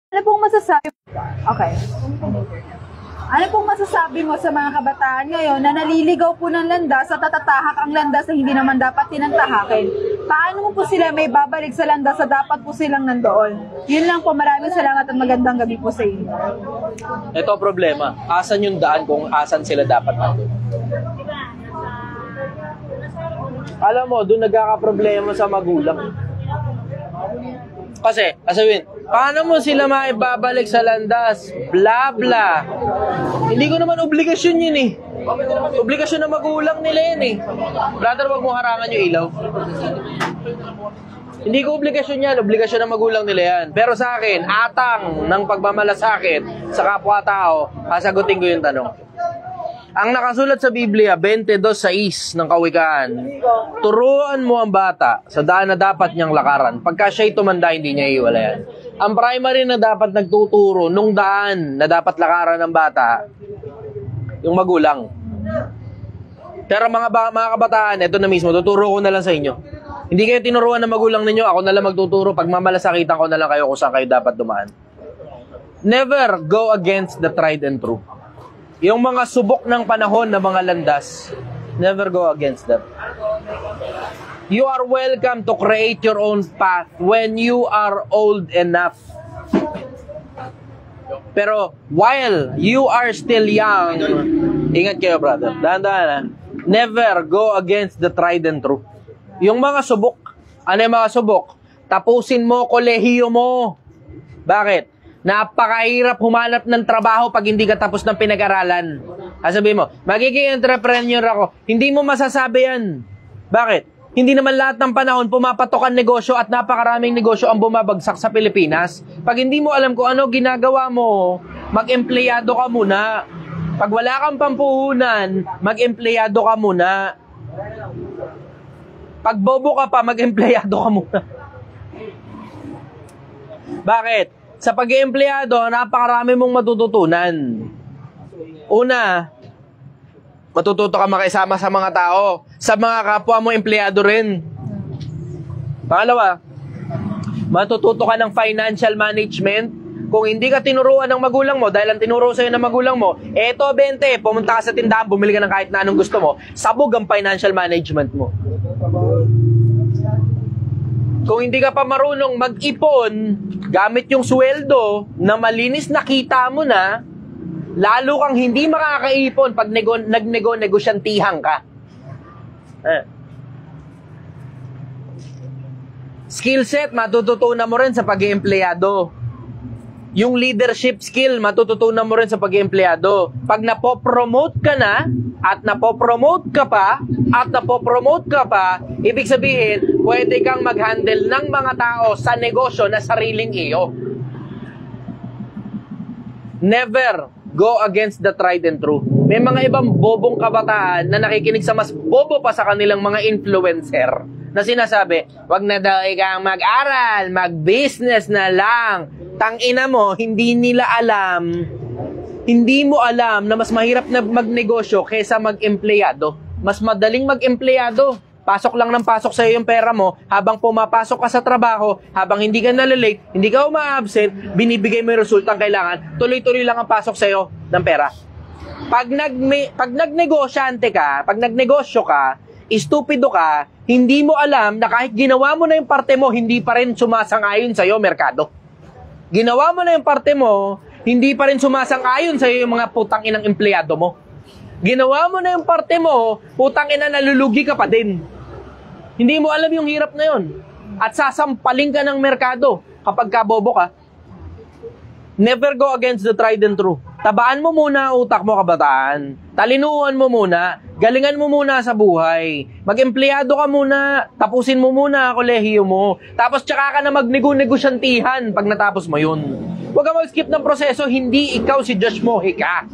Ano pong masasabi? Okay. Ano pong masasabi mo sa mga kabataan ngayon na naliligaw po ng landas at natatahak ang landas na hindi naman dapat tinantahakin? Paano mo po sila may babalik sa landas na dapat po silang nandoon? Yun lang po, maraming salamat at magandang gabi po sa inyo. Ito ang problema. Asan yung daan kung asan sila dapat nandun? Alam mo, doon nagkakaproblema sa magulang. Kasi, asawin, paano mo sila maibabalik sa landas? Bla bla. Hindi ko naman obligasyon yun eh. Obligasyon ng magulang nila yun eh. Brother, wag mo harangan yung ilaw. Hindi ko obligasyon yan. Obligasyon ng magulang nila yan. Pero sa akin, atang ng pagmamalasakit sa kapwa-tao, sasagutin ko yung tanong. Ang nakasulat sa Biblia, 22:6 ng Kawikaan, turuan mo ang bata sa daan na dapat niyang lakaran. Pagka siya'y tumanda, hindi niya iiwalayan. Ang primary na dapat nagtuturo nung daan na dapat lakaran ng bata, yung magulang. Pero mga kabataan, ito na mismo, tuturo ko na lang sa inyo. Hindi kayo tinuruan ng magulang ninyo, ako na lang magtuturo. Pag mamalasakitan ko na lang kayo kung saan kayo dapat dumaan. Never go against the tried and true. Yung mga subok ng panahon na mga landas, never go against that. You are welcome to create your own path when you are old enough. Pero while you are still young, ingat kayo brother, dahan-dahan never go against the tried and true. Yung mga subok, ano yung mga subok? Tapusin mo kolehiyo mo. Bakit? Napakahirap humanap ng trabaho pag hindi ka tapos ng pinag-aralan. Sabihin mo, magiging entrepreneur ako. Hindi mo masasabi yan. Bakit? Hindi naman lahat ng panahon pumapatok ang negosyo at napakaraming negosyo ang bumabagsak sa Pilipinas. Pag hindi mo alam kung ano ginagawa mo, mag-empleyado ka muna. Pag wala kang pampuhunan, mag-empleyado ka muna. Pag bobo ka pa, mag-empleyado ka muna. Bakit? Sa pag-empleyado, napakarami mong matututunan. Una, matututo ka makisama sa mga tao. Sa mga kapwa mo, empleyado rin. Pangalawa, matututo ka ng financial management. Kung hindi ka tinuruan ng magulang mo, dahil ang tinuro sa'yo ng magulang mo, eto 20, pumunta ka sa tindahan, bumili ka ng kahit na anong gusto mo, sabog ang financial management mo. Kung hindi ka pa marunong mag-ipon, gamit yung sweldo na malinis na kita mo na, lalo kang hindi makakaipon pag nagnego-negosyantihan ka. Skill set, matututunan mo rin sa pag-iempleyado. Yung leadership skill, matututunan mo rin sa pag-iempleyado. Pag napopromote ka na, at napopromote ka pa, ibig sabihin, pwede kang mag-handle ng mga tao sa negosyo na sariling iyo. Never go against the tried and true. May mga ibang bobong kabataan na nakikinig sa mas bobo pa sa kanilang mga influencer na sinasabi, wag na daw ikang mag-aral, mag-business na lang. Tangina mo, hindi mo alam na mas mahirap na magnegosyo kaysa mag-empleyado. Mas madaling mag-empleyado. Pasok lang ng pasok sa iyo yung pera mo, habang pumapasok ka sa trabaho, habang hindi ka nalalate, hindi ka uma-absent, binibigay mo yung resultang kailangan, tuloy-tuloy lang ang pasok sa iyo ng pera. Pag nagnegosyante ka, pag nagnegosyo ka, estupido ka, hindi mo alam na kahit ginawa mo na yung parte mo, hindi pa rin sumasang-ayon sa iyo merkado. Ginawa mo na yung parte mo, hindi pa rin sumasang-ayon sa iyo yung mga putang inang empleyado mo. Ginawa mo na yung parte mo, putang ina, nalulugi ka pa din. Hindi mo alam yung hirap na yun. At sasampaling ka ng merkado kapag kabobo ka. Never go against the tried and true. Tabaan mo muna ang utak mo, kabataan. Talinuhan mo muna. Galingan mo muna sa buhay. Mag-empleyado ka muna. Tapusin mo muna ang kolehiyo mo. Tapos tsaka ka na magnego-negosyantihan pag natapos mo yun. Huwag ka mag-skip ng proseso. Hindi ikaw si Josh Mojica.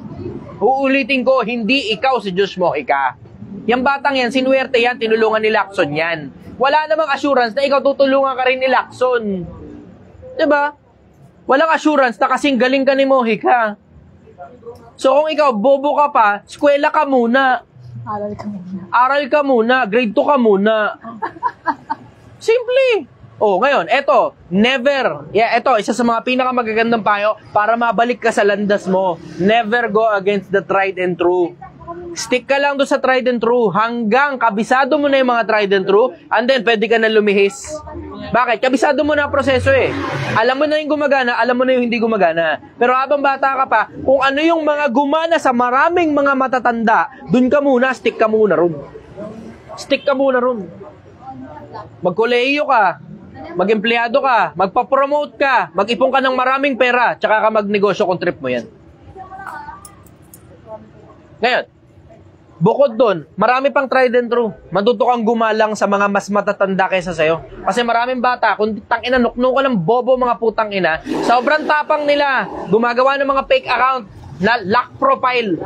Uulitin ko, hindi ikaw si Josh Mojica. Yung batang yan, sinuwerte yan, tinulungan ni Lacson yan. Wala namang assurance na ikaw tutulungan ka rin ni Lacson. Diba? Walang assurance na kasing galing ka ni Mojica. So kung ikaw, bobo ka pa, eskwela ka muna. Aral ka muna. Aral ka muna, grade 2 ka muna. Simple. Oh, ngayon, eto, never. Yeah, eto, isa sa mga pinakamagagandang payo para mabalik ka sa landas mo. Never go against the tried and true. Stick ka lang doon sa tried and true hanggang kabisado mo na yung mga tried and true, and then pwede ka na lumihis. Bakit? Kabisado mo na ang proseso eh. Alam mo na yung gumagana, alam mo na yung hindi gumagana. Pero habang bata ka pa, kung ano yung mga gumana sa maraming mga matatanda, dun ka muna, stick ka muna ron. Stick ka muna ron. Magkolehiyo ka, mag-empleyado ka, magpa-promote ka, mag-ipon ka ng maraming pera, tsaka ka magnegosyo kung trip mo yan. Ngayon, bukod doon, marami pang tried and true. Matuto kang gumalang sa mga mas matatanda kaysa sa'yo. Kasi maraming bata, kung tangina, nukno ka ng bobo mga putang ina, sobrang tapang nila, gumagawa ng mga fake account na lock profile.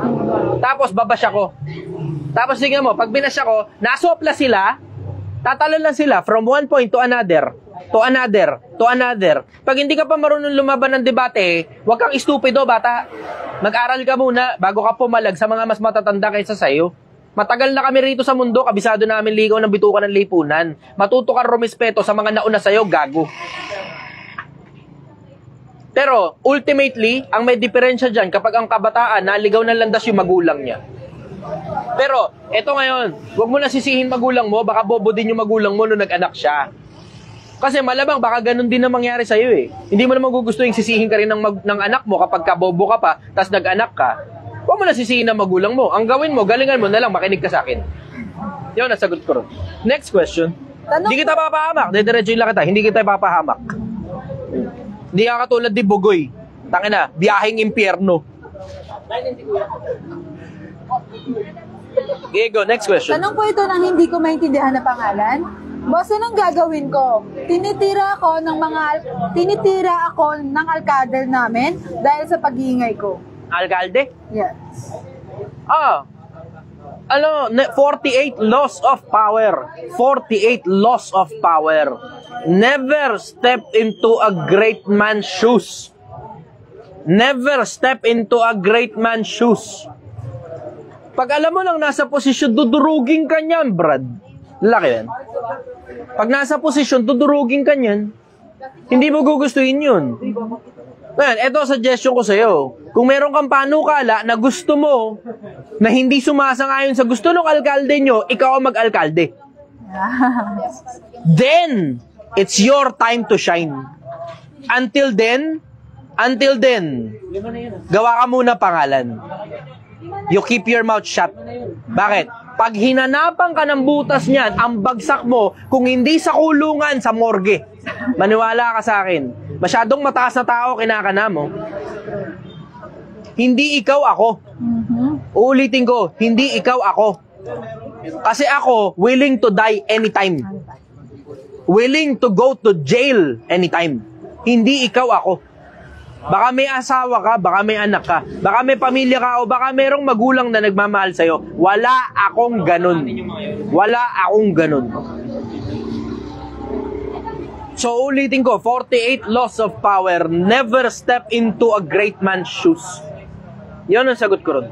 Tapos babasya ko. Tapos tingnan mo, pag binasya ko, nasopla sila, tatalo lang sila from one point to another. To another, to another. Pag hindi ka pa marunong lumaban ng debate, huwag kang estupido, bata. Mag-aral ka muna bago ka pumalag sa mga mas matatanda kaysa sa'yo. Matagal na kami rito sa mundo, kabisado namin ligaw ng bitukan ng lipunan. Matuto kang rumispeto sa mga nauna sa'yo, gago. Pero, ultimately, ang may diferensya dyan, kapag ang kabataan, naligaw ng landas yung magulang niya. Pero, eto ngayon, huwag mo na sisihin magulang mo, baka bobo din yung magulang mo nung nag-anak siya. Kasi malamang baka ganun din na mangyari sa'yo eh. Hindi mo naman gugustuhin sisihin ka rin ng anak mo kapag kabobo ka pa, tas nag-anak ka. Huwag mo na sisihin ng magulang mo. Ang gawin mo, galingan mo na lang, makinig ka sa akin. Yun, nasagot ko rin. Next question. Hindi kita papahamak. Didiretso lang kita. Hindi kita papahamak. Hindi ka katulad ni Bugoy. Tangina, biyaheng impyerno. Okay, go. Next question. Tanong po ito ng hindi ko maintindihan na pangalan. Boss, anong gagawin ko? Tinitira ako ng alkalde namin dahil sa pag-iingay ko. Alkalde? Yes. 48 laws of power. 48 laws of power. Never step into a great man's shoes. Never step into a great man's shoes. Pag alam mo lang nasa posisyon, dudurugin ka niyan, Brad. Laki yan. Pag nasa posisyon, dudurugin ka niyan. Hindi mo gugustuhin yun. Ngayon, ito suggestion ko sa'yo. Kung meron kang panukala na gusto mo, na hindi sumasang-ayon sa gusto ng alkalde nyo, ikaw ang mag-alkalde. Then, it's your time to shine. Until then, gawa ka muna pangalan. You keep your mouth shut. Bakit? Pag hinanapan ka ng butas niyan, ang bagsak mo, kung hindi sa kulungan, sa morgue. Maniwala ka sa akin. Masyadong mataas na tao kinakana mo. Hindi ikaw ako. Uulitin ko, hindi ikaw ako. Kasi ako, willing to die anytime. Willing to go to jail anytime. Hindi ikaw ako. Baka may asawa ka, baka may anak ka, baka may pamilya ka, o baka merong magulang na nagmamahal sa'yo. Wala akong ganun. Wala akong ganun. So, ulitin ko, 48 laws of power. Never step into a great man's shoes. Yun ang sagot ko ron.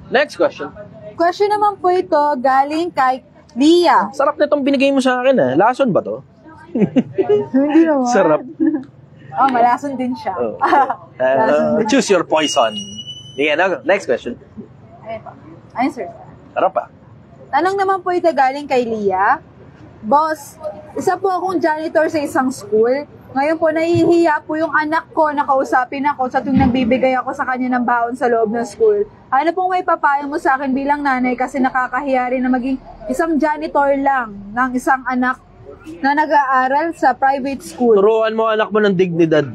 Next question. Question naman po ito galing kay Lia. Sarap na itong binigay mo sa akin, eh. Lason ba to? Hindi naman. Sarap. Oh, malason din siya. Oh. Choose your poison. Yeah, next question. Ayun po. Answer. Sarap pa. Tanong naman po ito galing kay Lia. Boss, isa po akong janitor sa isang school. Ngayon po, nahihiya po yung anak ko na kausapin ako sa tuwing nagbibigay ako sa kanya ng baon sa loob ng school. Ano pong may papayo mo sa akin bilang nanay kasi nakakahiya rin na maging isang janitor lang ng isang anak na nag-aaral sa private school. Turuan mo anak mo ng dignidad.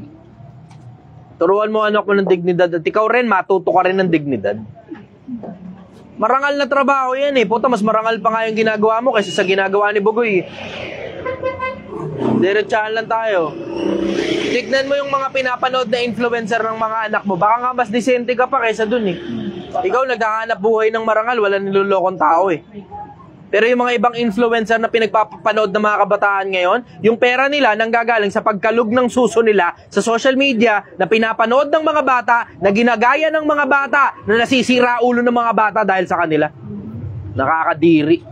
Turuan mo anak mo ng dignidad. At ikaw rin, matuto ka rin ng dignidad. Marangal na trabaho yan eh. Puta, mas marangal pa nga yung ginagawa mo kaysa sa ginagawa ni Bugoy. Diretsahan lang tayo. Tignan mo yung mga pinapanood na influencer ng mga anak mo. Baka nga mas disente ka pa kaysa dun eh. Ikaw naghahanap buhay ng marangal, wala nilolokong tao eh. Pero yung mga ibang influencer na pinagpapanood ng mga kabataan ngayon, yung pera nila nanggagaling sa pagkalug ng suso nila sa social media na pinapanood ng mga bata, na ginagaya ng mga bata, na nasisira ulo ng mga bata dahil sa kanila. Nakakadiri.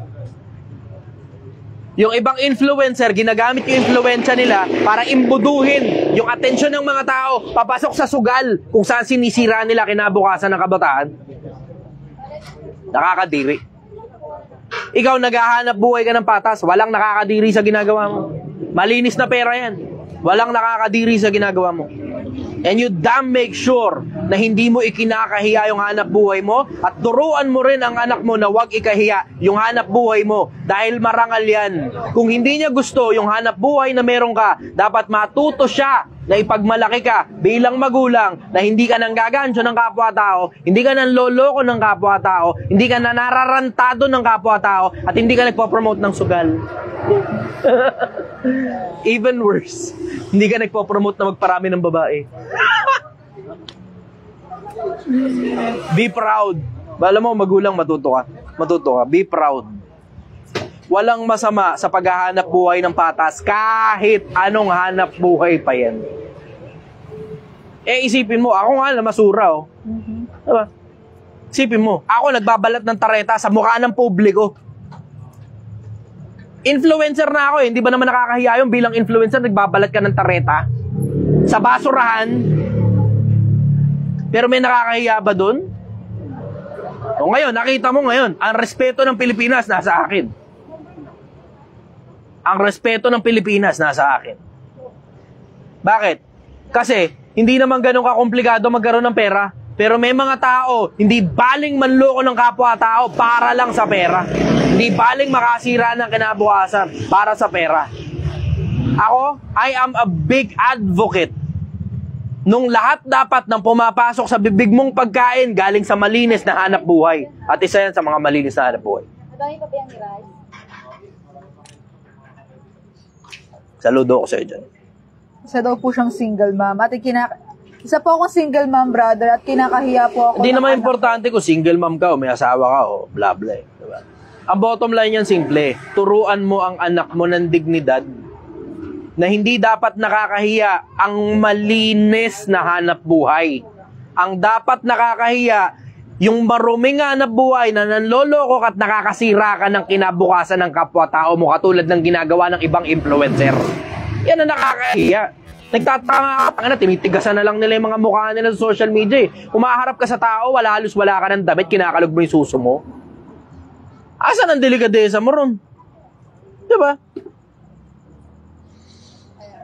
Yung ibang influencer, ginagamit yung influensya nila para imbuduhin yung atensyon ng mga tao papasok sa sugal kung saan sinisira nila kinabukasan ng kabataan. Nakakadiri. Ikaw naghahanap buhay ka ng patas, walang nakakadiri sa ginagawa mo. Malinis na pera yan. Walang nakakadiri sa ginagawa mo. And you damn make sure na hindi mo ikinakahiya yung hanap buhay mo at turuan mo rin ang anak mo na huwag ikahiya yung hanap buhay mo dahil marangal yan. Kung hindi niya gusto yung hanap buhay na meron ka, dapat matuto siya na ipagmalaki ka bilang magulang na hindi ka nang gagancho ng kapwa-tao, hindi ka nang loloko ng kapwa-tao, hindi ka na nararantado ng kapwa-tao at hindi ka nagpo-promote ng sugal. Even worse, hindi ka nagpo-promote na magparami ng babae. Be proud. Alam mo, magulang, matuto ka. Matuto ka. Be proud. Walang masama sa paghahanap buhay ng patas kahit anong hanap buhay pa yan. Isipin mo, ako nga na masura, oh. Diba? Isipin mo, ako nagbabalat ng tareta sa mukha ng publiko. Influencer na ako eh. Hindi ba naman nakakahiya yung bilang influencer nagbabalat ka ng tareta sa basurahan? Pero may nakakahiya ba dun? O ngayon, nakita mo ngayon, ang respeto ng Pilipinas nasa akin. Ang respeto ng Pilipinas nasa akin. Bakit? Kasi, hindi naman ganun kakomplikado magkaroon ng pera. Pero may mga tao, hindi baling manloko ng kapwa-tao para lang sa pera. Hindi baling makasira ng kinabukasan para sa pera. Ako, I am a big advocate nung lahat dapat nang pumapasok sa bibig mong pagkain galing sa malinis na hanap buhay. At isa yan sa mga malinis na hanap buhay. Madami pa ba yung rice? Saludo ko sa'yo dyan. Isa daw po siyang single mom. At isa po akong single mom, brother, at kinakahiya po ako. Hindi naman importante kung single mom ka o may asawa ka o bla bla. Diba? Ang bottom line yan simple. Turuan mo ang anak mo ng dignidad na hindi dapat nakakahiya ang malinis na hanap buhay. Ang dapat nakakahiya yung maruming hanap buhay na nanloloko at nakakasira ka ng kinabukasan ng kapwa-tao mo katulad ng ginagawa ng ibang influencer. Yan ang nakakahiya. Nagtatanga ka na, tinitigasan na lang nila yung mga mukha nila sa social media eh. Umaharap ka sa tao, halos wala ka ng damit, kinakalog mo yung suso mo. Asan ang delikadesa mo ron? Diba?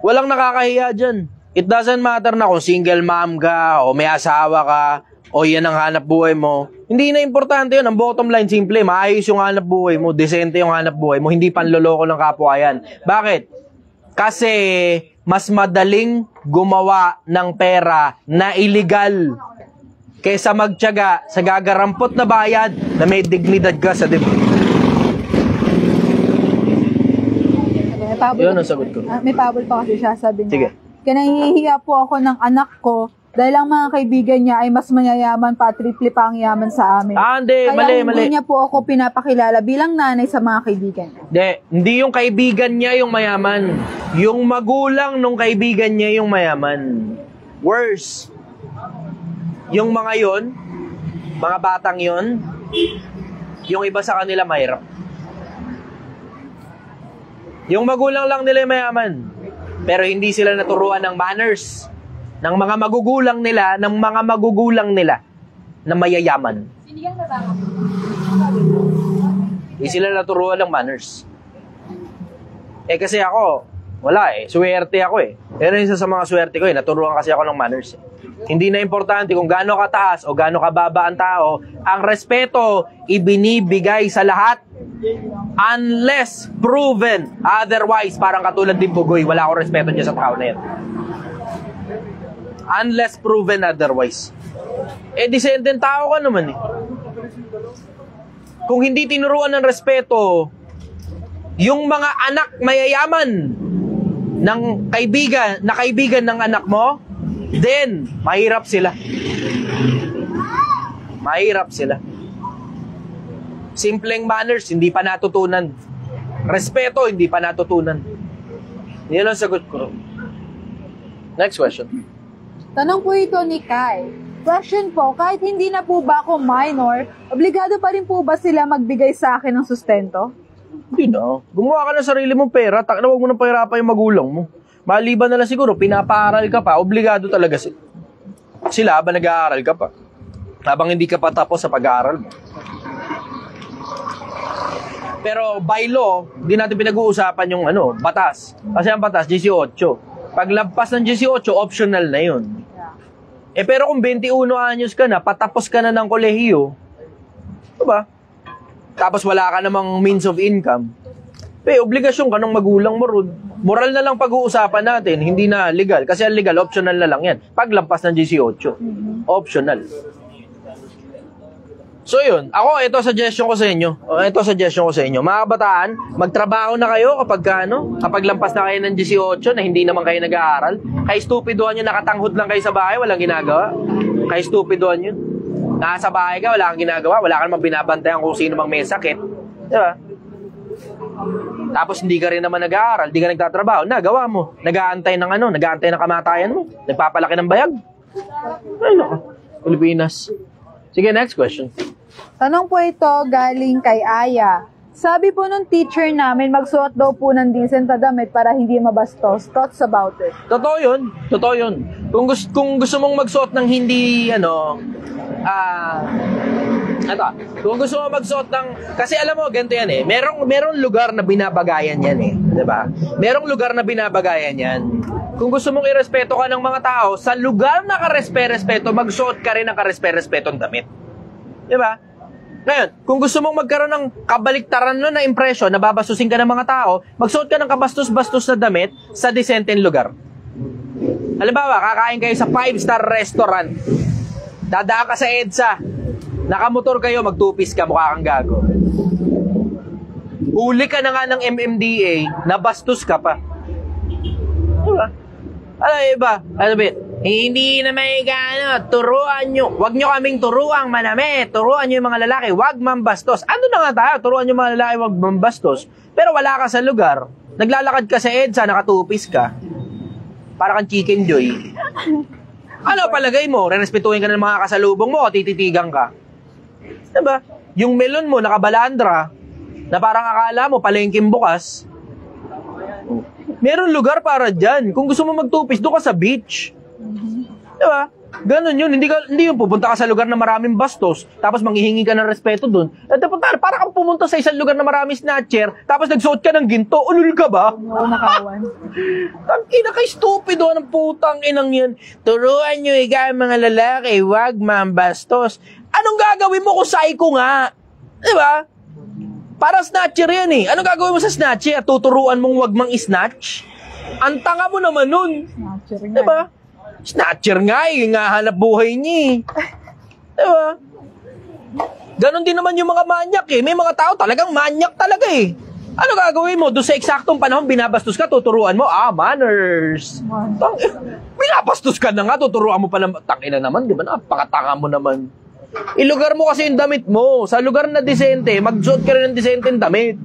Walang nakakahiya dyan. It doesn't matter na kung single mom ka, o may asawa ka, o yan ang hanap buhay mo. Hindi na importante yun. Ang bottom line, simple, maayos yung hanap buhay mo, desente yung hanap buhay mo, hindi panloloko ng kapwa yan. Bakit? Kasi mas madaling gumawa ng pera na illegal kaysa magtiyaga sa gagarampot na bayad na may dignidad ka sa dibdib. Yun ang sagot ko. May pabol pa kasi siya, sabi niya. Sige. Kinahihiya po ako ng anak ko dahil ang mga kaibigan niya ay mas mayayaman pa, triple pa ang yaman sa amin. Hindi, Kaya mali. hindi niya po ako pinapakilala bilang nanay sa mga kaibigan niya. Hindi yung kaibigan niya yung mayaman. Yung magulang nung kaibigan niya yung mayaman. Worse. Yung mga yon, mga batang yon, yung iba sa kanila mahirap. Yung magulang lang nila yung mayaman. Pero hindi sila naturuan ng manners ng mga magugulang nila, na mayayaman. Hindi sila naturuan ng manners. Kasi ako, wala eh. Swerte ako eh. Pero isa sa mga swerte ko naturuan kasi ako ng manners eh. Hindi na importante kung gaano kataas o gaano kababa ang tao. Ang respeto, ibinibigay sa lahat. Unless proven otherwise, parang katulad din Bugoy, wala akong respeto niya sa tao na yan. Unless proven otherwise. Decent tao ka naman eh. Kung hindi tinuruan ng respeto, yung mga anak mayayaman ng kaibigan ng anak mo, then mahirap sila. Mahirap sila. Simpleng manners, hindi pa natutunan. Respeto, hindi pa natutunan. Yan ang sagot ko. Next question. Tanong po ito ni Kai. Question po, kahit hindi na po ba ako minor, obligado pa rin po ba sila magbigay sa akin ng sustento? Hindi na. Gumawa ka ng sarili mong pera, huwag mo nang pahirapan yung magulang mo. Maliban na lang siguro, pinapaaral ka pa, obligado talaga sila habang nag-aaral ka pa. Habang hindi ka pa tapos sa pag-aaral mo. Pero by law, hindi natin pinag-uusapan yung batas. Kasi ang batas, 18. Pag lampas ng 18, optional na yun. Pero kung 21 anyos ka na, patapos ka na ng kolehiyo, diba? Tapos wala ka namang means of income, obligasyon ka ng magulang mo ron. Moral na lang pag-uusapan natin, hindi na legal. Kasi ang legal, optional na lang yan. Pag lampas ng 18, optional. So yun, ito suggestion ko sa inyo. Mga kabataan, magtrabaho na kayo kapag lampas na kayo ng 18 na hindi naman kayo nag-aaral. Kaya stupidoan nyo, nakatanghod lang kayo sa bahay, walang ginagawa. Kaya stupidoan nyo. Nasa bahay ka, wala kang ginagawa, wala ka namang binabantayan kung sino mang may sakit. Diba? Tapos hindi ka rin naman nag-aaral, hindi ka nagtatrabaho, nagawa mo. Nag-aantay ng kamatayan mo. Nagpapalaki ng bayag. Ay, nako. Pilipinas. Sige, next question. Tanong po ito galing kay Aya. Sabi po nung teacher namin, magsuot daw po ng decent na damit para hindi mabastos. Thoughts about it? Totoo yun. Kung gusto mong magsuot ng hindi, kung gusto mo magsuot ng, kasi alam mo, ganito yan merong lugar na binabagayan yan diba? Merong lugar na binabagayan yan. Kung gusto mong irespeto ka ng mga tao, sa lugar na karespe-respeto, magsuot ka rin ng karespe-respetong damit. Diba? Ngayon, kung gusto mong magkaroon ng kabaliktaran na impression na babastusin ka ng mga tao, magsuot ka ng kabastos-bastos na damit sa decenteng lugar. Halimbawa, kakain kayo sa 5-star restaurant. Dadaan ka sa EDSA. Nakamotor kayo, mag-2-piece ka, mukha kang gago. Huli ka na nga ng MMDA, nabastos ka pa. Diba? Hindi na may turuan nyo. Huwag nyo kaming turuang manamit. Turuan nyo yung mga lalaki, huwag mambastos. Ano na nga tayo? Turuan nyo yung mga lalaki, huwag mambastos. Pero wala ka sa lugar. Naglalakad ka sa EDSA, nakatupis ka. Para kang Chicken Joy. Ano palagay mo? Rerespetuhin ka ng mga kasalubong mo o tititigang ka? Diba? Yung melon mo, nakabalandra, na parang akala mo, palengking bukas. Meron lugar para dyan. Kung gusto mo magtupis, doon ka sa beach. Diba? Ganon yun. Hindi yung pupunta ka sa lugar na maraming bastos, tapos manghihingi ka ng respeto doon. Para kang pumunta sa isang lugar na maraming snatcher, tapos nagsuot ka ng ginto. Ulul ka ba? Oo, nakawan. Tangina kay stupido ng putang inang yan. Turuan nyo mga lalaki, wag mambastos. Anong gagawin mo kung psycho nga? Diba? Para snatcher yan Anong gagawin mo sa snatcher? Tuturuan mong wag mang snatch? Ang tanga mo naman nun. Snatcher nga. Diba? Snatcher nga hanap buhay niya Diba? Ganon din naman yung mga manyak May mga tao talagang manyak talaga Ano gagawin mo? Doon sa eksaktong panahon, binabastos ka, tuturuan mo, manners. Binabastos ka na nga, tuturuan mo pa na, tangina naman, di ba? Napakatanga mo naman. Ilugar mo kasi yung damit mo. Sa lugar na disente, magsuot ka rin ng disenteng damit.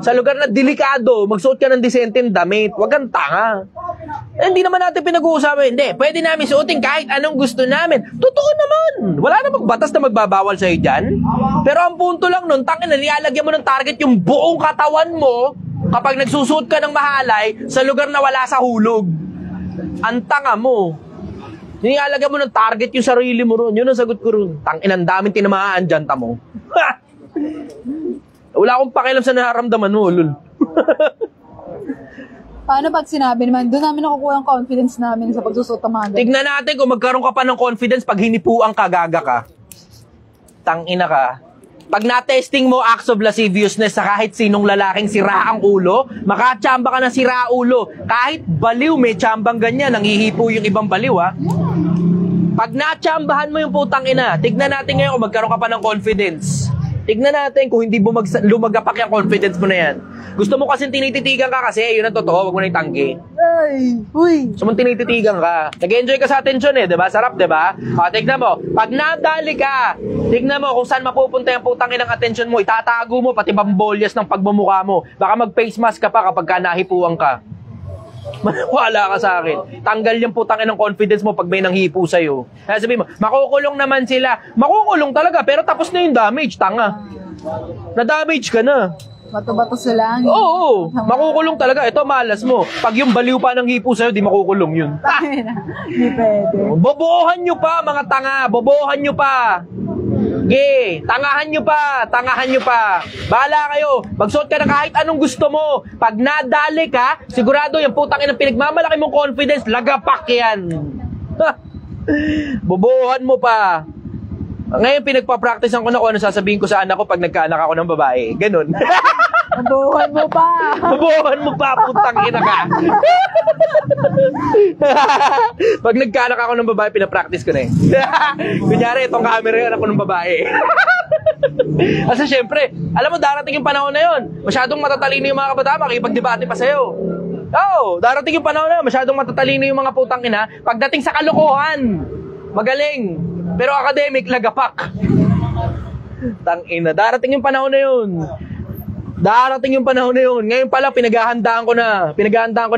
Sa lugar na delikado, magsuot ka ng disenteng damit. Huwag kang tanga. Hindi naman natin pinag-uusapan. Hindi, pwede namin suotin kahit anong gusto namin. Totoo naman. Wala namang batas na magbabawal sa'yo dyan. Pero ang punto lang nun, tangina, nilalagyan mo ng target yung buong katawan mo kapag nagsusuot ka ng mahalay sa lugar na wala sa hulog. Ang tanga mo. Nilalagyan mo ng target yung sarili mo ron. Yun ang sagot ko ron. Tangina, ang daming tinamaan dyan, tamo. Wala akong pakialam sa nararamdaman mo, lul. Paano pag sinabi naman, doon namin nakukuha ang confidence namin sa pagsusot ng mga ganun? Tignan natin kung magkaroon ka pa ng confidence pag hinipuang kagaga ka. Tangina ka. Pag na-testing mo acts of lasciviousness sa kahit sinong lalaking sira ang ulo, makachamba ka ng sira ulo. Kahit baliw, may chambang ganyan, nanghihipo yung ibang baliw, ha? Pag nachambahan mo yung putang ina, tignan natin ngayon kung magkaroon ka pa ng confidence. Tignan natin kung hindi lumagapak yung confidence mo na yan. Gusto mo kasi tinititigan ka kasi, yun ang totoo, wag mo na itanggi. Ay, uy. Gusto mong tinititigan ka. Nag-enjoy ka sa attention diba? Sarap, diba? O, tignan mo, pag nadali ka, tignan mo kung saan mapupunta yung putang inang attention mo, itatago mo pati bambolyas ng pagmumukha mo. Baka mag-face mask ka pa kapag ka nahipuan ka. Wala ka sa akin. Tanggal yung putang inang confidence mo pag may nanghipo sa'yo. Kaya sabihin mo, makukulong naman sila. Makukulong talaga, pero tapos na yung damage, tanga. Na-damage ka na. Bato-bato sila. Oo, makukulong talaga. Ito, malas mo. Pag yung baliw pa ng hipo sa'yo, di makukulong yun. Hindi pwede. Bobohan nyo pa, mga tanga. Bobohan nyo pa. Tangahan nyo pa. Tangahan nyo pa. Bahala kayo. Magsuot ka na kahit anong gusto mo. Pag nadali ka, sigurado yung putang inang pinagmamalaki mong confidence, lagapak yan. Bobohan mo pa. Ngayon, pinagpa-practicean ko na kung ano sasabihin ko sa anak ko pag nagkaanak ako ng babae. Ganun. Mabuhan mo pa. Mabuhan mo pa, putang ina ka. Pag nagkaanak ako ng babae, pinapractice ko na eh. Kunyari, itong camera yun ako ng babae. Kasi syempre, alam mo, darating yung panahon na yun. Masyadong matatalino yung mga kabataan, makipagdebate pa sa'yo. Oo, darating yung panahon na yun. Masyadong matatalino yung mga putang ina. Pagdating sa kalokohan, magaling. Pero academic, lagapak. Tangina, darating yung panahon na yun. Darating yung panahon na yun. Ngayon pala, pinaghahandaan ko na.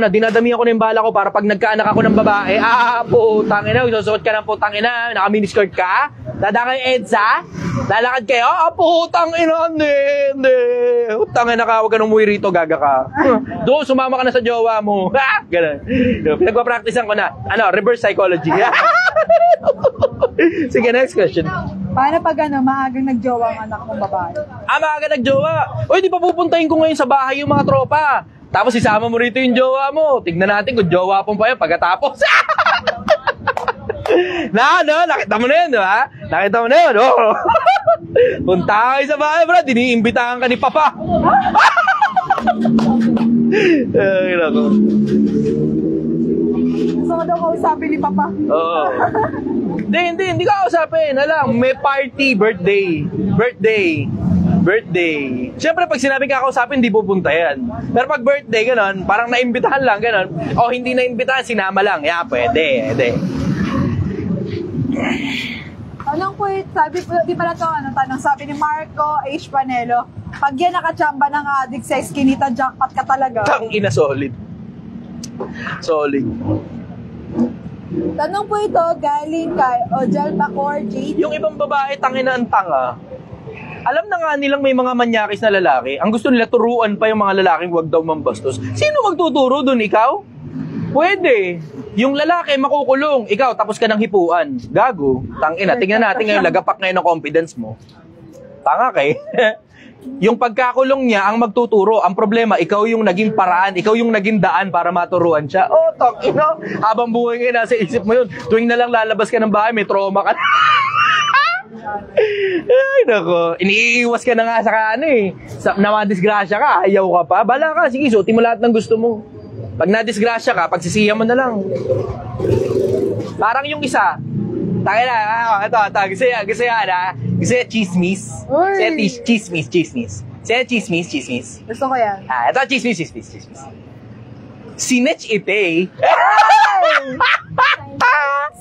Dinadamihan ko na yung bala ko para pag nagkaanak ako ng babae, putang ina, susuot ka ng putang ina, naka-miniskirt ka, dada kayo EDSA, lalakad kayo, putang ina, hindi. Putang ina ka, huwag ka nung umuwi rito, gaga ka. Doon, sumama ka na sa jowa mo. Ganun. Pinagpa-practicean ko na. Reverse psychology. Sige, next question. Paano pag maagang nagjowa ang anak mong babae? Maaga nagjowa. Uy, di pa pupuntahin ko ngayon sa bahay yung mga tropa. Tapos isama mo rito yung jowa mo. Tignan natin kung jowa po pa yun pagkatapos. Nakita mo na yun, di ba? Nakita mo na yun, oh. Punta kayo sa bahay, bro. Diniimbitahan ka ni Papa. Ay, nako. Gusto ko daw kausapin ni Papa. Oo. Hindi ka kausapin. May party, birthday. Siyempre, pag sinabing kakausapin, hindi pupunta yan. Pero pag birthday, ganon, parang naimbitahan lang, ganon. O hindi naimbitahan, sinama lang. Pwede. Tanong po, di pala to, tanong, sabi ni Marco H. Panelo, pag yan nakachamba ng addict sa Eskinita, jackpot ka talaga. Tangina, solid. Tanong po ito, galing kay Ojal Bacor JT. Yung ibang babae, tangina ang tanga. Alam na nga nilang may mga manyakis na lalaki. Ang gusto nila, turuan pa yung mga lalaking wag daw mambastos. Sino magtuturo dun, ikaw? Pwede. Yung lalaki makukulong. Ikaw, tapos ka ng hipuan. Gago. Tangina. Tingnan natin ngayon, lagapak ngayon ng confidence mo. Tanga kay. Yung pagkakulong niya ang magtuturo. Ang problema, ikaw yung naging paraan, ikaw yung naging daan para maturuan siya. Tangina. Habang buhay ngayon, nasa isip mo yun. Tuwing na lang lalabas ka ng bahay, may trauma ka. Ay, nako. Iniiwas ka na nga sa namadisgrasya ka, ayaw ka pa. Bala ka, sige, suotin mo lahat ng gusto mo. Pag nadisgrasya ka, pagsisihan mo na lang. Parang yung isa, tayo na, gusto yan, chismis. Chismis. Gusto ko yan. Ito, chismis. Sinech Itay.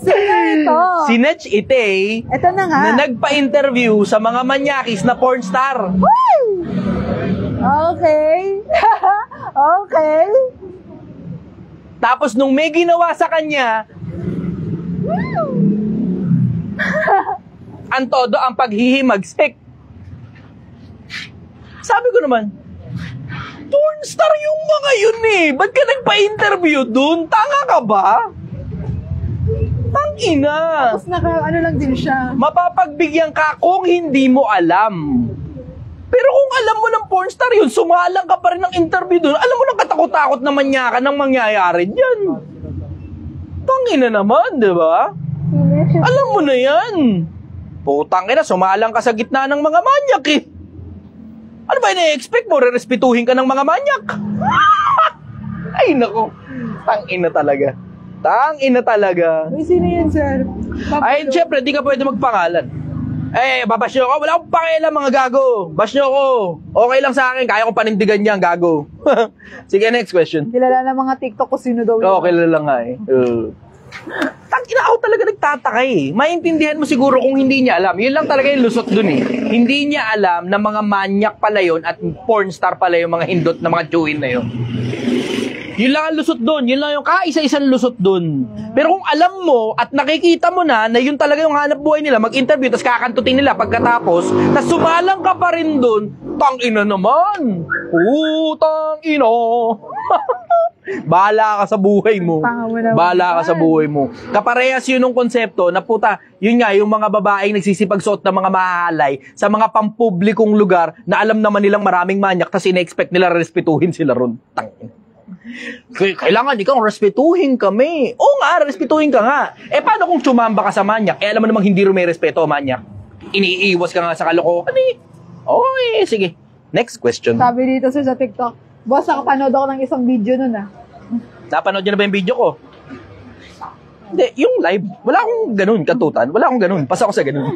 Sino ito? Sinech Itay. Ito na nga. Na nagpa-interview sa mga manyakis na porn star. Okay. Okay. Tapos nung may ginawa sa kanya, ang todo ang paghihimagsik. Sabi ko naman, porn star yung mga yun eh. Ba't ka nagpa-interview dun? Tanga ka ba? Tangina. Tapos ano lang din siya. Mapapagbigyan ka kung hindi mo alam. Pero kung alam mo ng porn star yun, sumalang ka pa rin ng interview dun, alam mo nang katakot-takot na manyakan ng mangyayari dyan. Tangina naman, di ba? Alam mo na yan. Putang ina, sumalang ka sa gitna ng mga manyak eh. Ano ba ina-expect mo? Rerespetuhin ka ng mga manyak? Ay, nako. Tangina talaga. Uy, sino yan, sir? Ay, syempre, di ka pwede magpangalan. Babash nyo ako. Wala akong pakialam, mga gago. Bash nyo ako. Okay lang sa akin. Kaya kong panindigan yan, gago. Sige, next question. Kilala na mga TikTok ko sino daw yun. Oo, kilala nga eh. Tangina, ako talaga nagtataka eh. Maintindihan mo siguro kung hindi niya alam. Yun lang talaga yung lusot dun eh. Hindi niya alam na mga manyak pala yun at porn star pala yung mga hindot na mga chewin na yun. Yun lang ang lusot dun. Yun lang yung kaisa-isang lusot dun. Pero kung alam mo at nakikita mo na yun talaga yung hanap buhay nila, mag-interview, tapos kakantutin nila pagkatapos, tapos sumalang ka pa rin dun, tangina naman. Putang ino. Bahala ka sa buhay mo. Tanga mo naman. Bahala ka sa buhay mo. Kaparehas yun ng konsepto na puta, yun nga, yung mga babaeng nagsisipagsuot ng mga mahahalay sa mga pampublikong lugar na alam naman nilang maraming manyak tas ina-expect nila respetuhin sila ron. Tangin. Kailangan ikaw respetuhin kami. Oo nga, respetuhin ka nga. Eh paano kung tsumamba ka sa manyak? Eh alam mo namang hindi rin may respeto manyak. Iniiwas ka nga sa kalokohan eh. Okay, sige. Next question. Sabi dito sir sa TikTok, boss, nakapanood ako ng isang video nun ah. Napanood nyo na ba yung video ko? Hindi, yung live. Wala akong ganun, katutan. Wala akong ganun. Pasa ako sa ganun.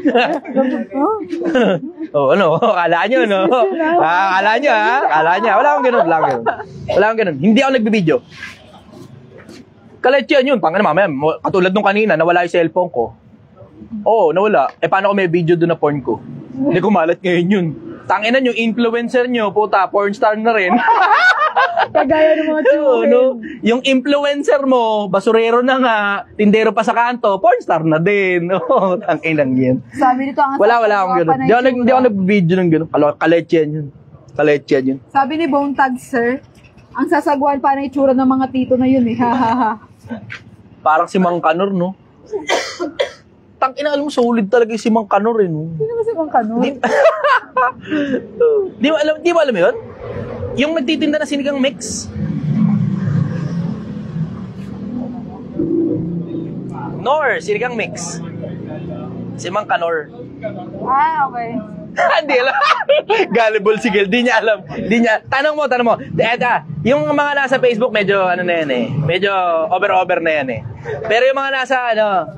Oh, ano? Akala nyo, no? Akala nyo, ha? Akala nyo. Wala akong ganun. Wala akong ganun. Wala akong ganun. Hindi ako nagbibideo. Kaletyan yun. Pangano, mamaya. Katulad nung kanina, nawala yung cellphone ko. Oo, nawala. Eh, paano ko may video doon na porn ko? Hindi kumalat ngayon yun. Tanginan yung influencer nyo, puta, porn star na rin. Kagaya ng mga Oo, no? Yung influencer mo, basurero na nga, tindero pa sa kanto, porn star na din. Oo, tanginan yan. Sabi dito, ang Wala akong ganun. Di ako nag-video ng ganun. Kaletyan yun. Kaletyan yun. Sabi ni Bone Tag, sir, ang sasagwan pa na itsura ng mga tito na yun eh. Ha ha ha. Parang si Mang Kanor, no? Tangina, alam mo, solid talaga yung si Mang Kanor, eh, no? Sino ba si Mang Kanor? Di mo alam yun? Yung nagtitinda na sinigang mix. Sinigang mix. Si Mang Kanor. Ah, okay. Hindi alam. Gullible si Gil. Di niya alam. Di niya. Tanong mo. Yung mga nasa Facebook, medyo ano na yan eh. Medyo over na yan eh. Pero yung mga nasa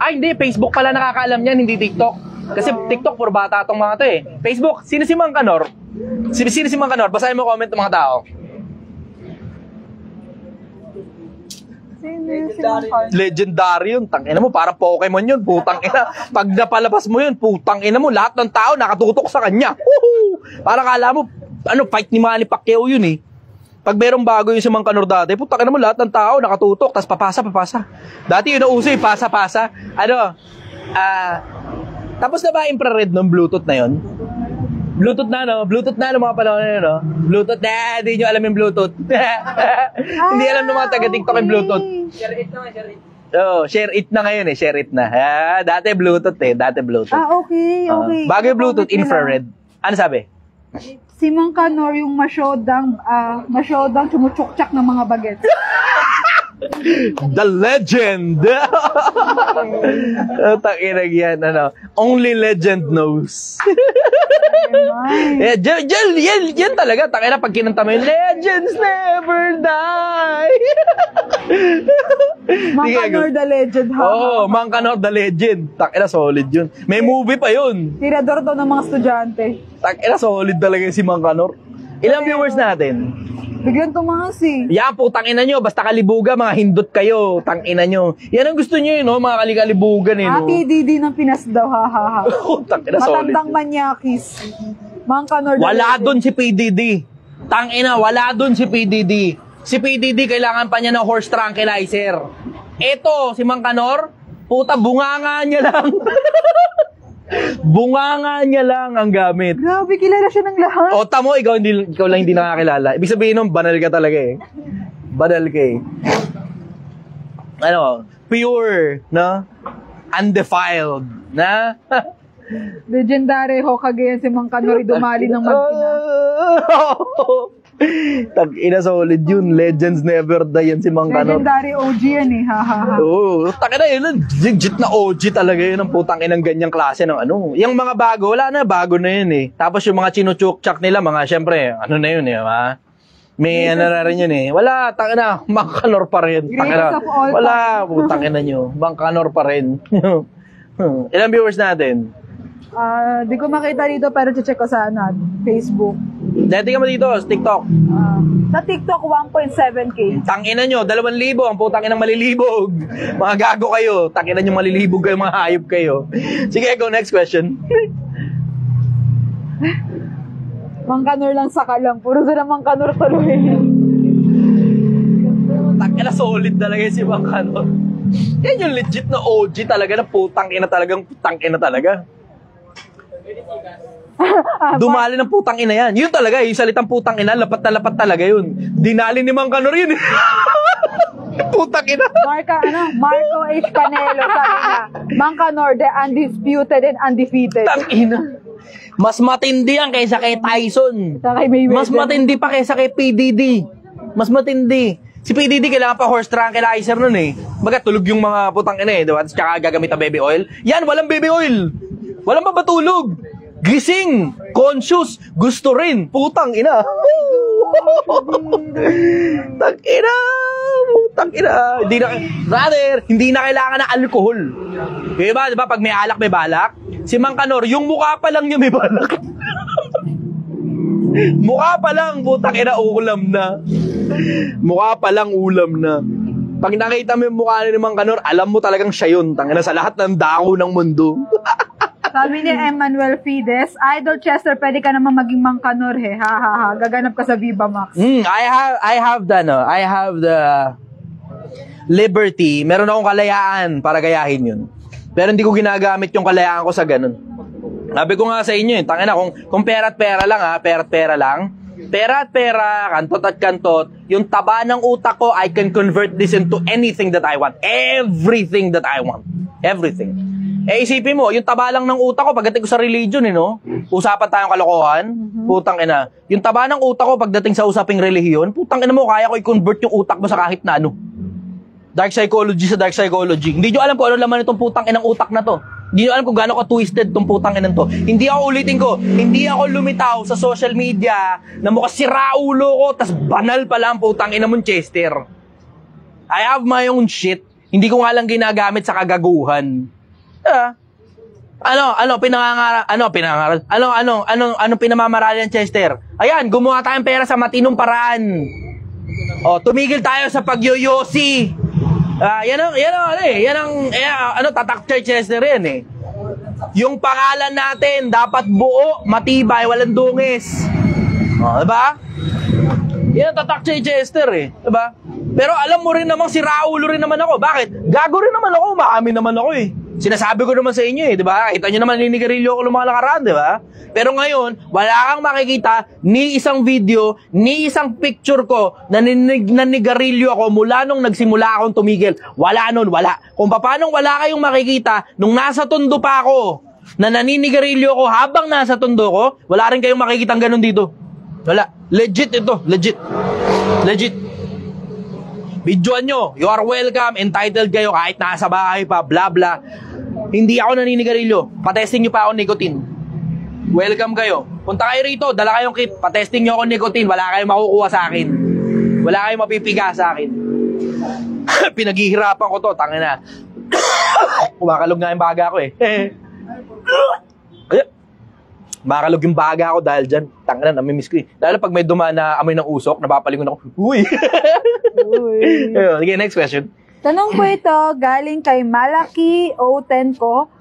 hindi, Facebook pala nakakaalam yan, hindi TikTok. Kasi TikTok, puro bata tong mga to eh. Facebook, sino si Mang Kanor? Sino si Mang Kanor? Basahin mo comment ng mga tao. Legendary yun. Tangina mo, parang Pokemon yun. Putang ina. Pag napalabas mo yun, putang ina mo, lahat ng tao nakatutok sa kanya. Woohoo! Parang kala mo, fight ni Manny Pacquiao yun eh. Pag merong bago yung si Mang Kanor dati, putang ina mo, lahat ng tao nakatutok, tas papasa. Dati yun ang uso eh, pasa. Tapos na ba infrared ng Bluetooth na yun? Bluetooth na mga panahon na yun, no? Bluetooth na, hindi nyo alam yung Bluetooth. Hindi alam ng mga taga-TikTok yung Bluetooth. Share it. Oo, share it na ngayon eh, share it na. Dati Bluetooth. Ah, okay. Bago yung Bluetooth, infrared. Ano sabi? Si Mang Kanor yung masyodang tumutsukchak ng mga bagets. The legend! Takinag yan, only legend knows. Yan talaga, takina pag kinanta mo yung legends never die. Mang Kanor the legend, ha? Oo, Mang Kanor the legend. Takina, solid yun. May movie pa yun. Tirador to ng mga estudyante. Takina, solid talaga si Mang Kanor. Ilang viewers natin? Biglang tumangas eh. Yan po, tangina nyo. Basta kalibuga, mga hindot kayo. Tangina nyo. Yan ang gusto nyo yun, no? Mga kalikalibugan eh, no? PDD ng Pinas daw, ha. Tangina, solid. Matandang manyakis. Mang Kanor. Wala doon si PDD. Tangina, wala doon si PDD. Si PDD, kailangan pa niya ng horse tranquilizer. Eto, si Mang Kanor, puta, bunganga niya lang. Bunganga niya lang ang gamit. Grabe, kilala siya ng lahat. O, tamo, ikaw lang hindi nakakilala. Ibig sabihin nun, banal ka talaga eh. Banal ka eh. Pure, no? Undefiled, na? Legendary Hokage yan si Mang Kanor, dumali ng Magpina. Tag-ina, solid yun. Legends never die yan si Mang Kanor. Legendary OG yan eh, ha. Oo, takina yun. Legit na OG talaga yun. Ang putang inang ganyang klase ng Yung mga bago, wala na, bago na yun eh. Tapos yung mga chinuchuk-chak nila, mga syempre, na yun eh, ha? May na rin yun eh. Wala, takina, Mang Kanor pa rin. Takina, wala, putang ina nyo. Mang Kanor pa rin. Ilang viewers natin? Di ko makita dito pero check ko sa Facebook. Dati ka mo dito, sa TikTok. Sa TikTok, 1.7K. Tangina nyo, 2,000. Ang putang inang malilibog. Mga gago kayo. Tangina nyo malilibog kayo, mga hayop kayo. Sige, go, next question. Mang Kanor lang saka lang. Puro sila Mang Kanor tuloy. Tangina, solid talaga si Mang Kanor. Yan yung legit na OG talaga na putang ina talagang putang ina talaga. Dumali ng putang ina yan. Yun talaga, yung salitang putang ina, lapat na lapat talaga yun. Dinali ni Mang Kanor yun. Putang ina. Marco H. Canelo, sabi niya, Mang Kanor, the undisputed and undefeated. Putang ina. Mas matindi yan kaysa kay Tyson. Kay Mayweather. Mas matindi pa kaysa kay PDD. Mas matindi. Si PDD kailangan pa horse tranquilizer nun eh. Baga tulog yung mga putang ina eh. Diba? Tsaka gagamit ang baby oil. Yan, walang baby oil. Walang mabatulog. Gising. Conscious. Gusto rin. Putang ina. Tang ina. Putang ina. Hindi na kailangan ng alcohol. Diba? Diba? Pag may alak, may balak. Si Mang Kanor, yung mukha pa lang niya may balak. Mukha pa lang, putang ina, ulam na. Mukha pa lang, ulam na. Pag nakita mo yung mukha ni Mang Kanor, alam mo talagang siya yun. Tangina sa lahat ng dako ng mundo. Sabi ni Emmanuel Fides, Idol Chester, pwede ka naman maging Mang Kanor he. Ha ha ha. Gaganap ka sa Viva Max. I have the liberty. Meron akong kalayaan para gayahin yun. Pero hindi ko ginagamit yung kalayaan ko sa ganun. Sabi ko nga sa inyo, tangina, kung pera at pera lang pera at pera lang, pera at pera, kantot at kantot, yung taba ng utak ko, I can convert this into anything that I want. Everything that I want. Everything. Isipin mo, yung taba lang ng utak ko, pagdating ko sa religion, no? Usapan tayong kalokohan, putang ina. Yung taba ng utak ko, pagdating sa usaping relihiyon, putang ina mo, kaya ko i-convert yung utak mo sa kahit na ano. Dark psychology sa dark psychology. Hindi nyo alam kung ano laman itong putang inang utak na to. Hindi nyo alam kung gaano ka-twisted itong putang inang to. Hindi ako, ulitin ko, hindi ako lumitaw sa social media na mukha siraulo ko, tas banal pala ang putang ina mong Chester. I have my own shit. Hindi ko nga lang ginagamit sa kagaguhan. Ano pinamamarali ng Chester? Ayan, gumawa tayong pera sa matinong paraan. Tumigil tayo sa pagyoyosi. Yan ang tatak Chester yan eh. Yung pangalan natin dapat buo, matibay, walang dungis. Diba? Yan ang tatak Chester eh. Diba? Pero alam mo rin namang si Raulo rin naman ako. Bakit? Gago rin naman ako, maamin naman ako eh. Sinasabi ko naman sa inyo eh, di ba? Kita nyo naman ninigarilyo ko ng mga nakaraan, di ba? Pero ngayon, wala kang makikita ni isang video, ni isang picture ko na nanigarilyo ako mula nung nagsimula akong tumigil. Wala nun, wala. Kung paano wala kayong makikita nung nasa tondo pa ako na naninigarilyo ko habang nasa tondo ko, wala rin kayong makikita ganun dito. Wala. Legit ito. Legit. Legit. Videoan nyo. You are welcome. Entitled kayo kahit nasa bahay pa. Bla bla. Hindi ako naninigarilyo. Patesting nyo pa ako nicotine. Welcome kayo. Punta kayo rito. Dala kayong kit. Patesting nyo ako nicotine. Wala kayong makukuha sa akin. Wala kayong mapipiga sa akin. Pinaghihirapan ko to. Tangina. Kumakalog nga yung baga ko eh. Makalog yung baga ako dahil dyan. Tangina, namimiss ko eh. Lalo pag may dumaan na amoy ng usok, napapalingon ako. Uy! Sige, next question. Tanong ko ito, galing kay Malaki O10 ko.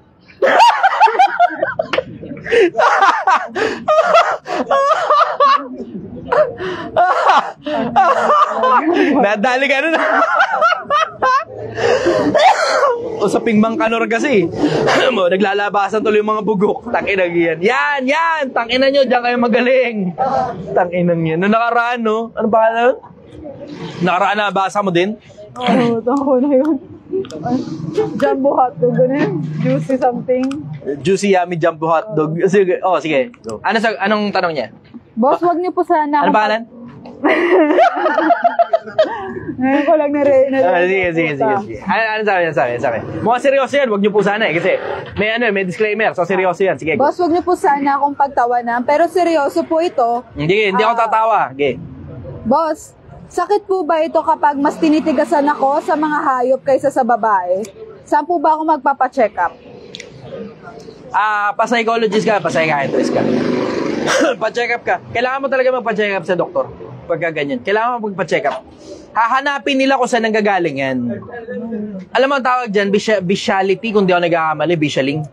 Nadali ka na. Usaping Mang Kanor kasi. Naglalabasan tuloy yung mga bugok. Tanginang yan. Yan! Tangina nyo, diyan kayo magaling. Tanginang yan. Noong nakaraan, no? Ano pa ka nakaraan na, basa mo din? Oo, tango na yun. Jumbo hotdog, ganun. Juicy something. Juicy yummy jumbo hotdog. Sige, sige. Go. Anong tanong niya? Boss, wag niyo po sana. Ano pangalan? Ngayon ko lang Sige. Ano sabi? Mukhang seryoso yan, wag niyo po sana eh. Kasi may disclaimer, so seryoso yan. Sige. Boss, wag niyo po sana akong pagtawanan. Pero seryoso po ito. Hindi ako tatawa. Okay. Boss, sakit po ba ito kapag mas tinitigasan ako sa mga hayop kaysa sa babae? Saan po ba ako magpapacheck up? Pa-psychologist ka, pa-psychiatrist ka. Pa-check up ka. Kailangan mo talaga magpa-check up sa doktor. Pagka ganyan. Kailangan mo magpa-check up. Hahanapin nila kung saan nanggagaling yan. Alam mo ang tawag dyan, bestiality, kung di ako nagkakamali, bestialing.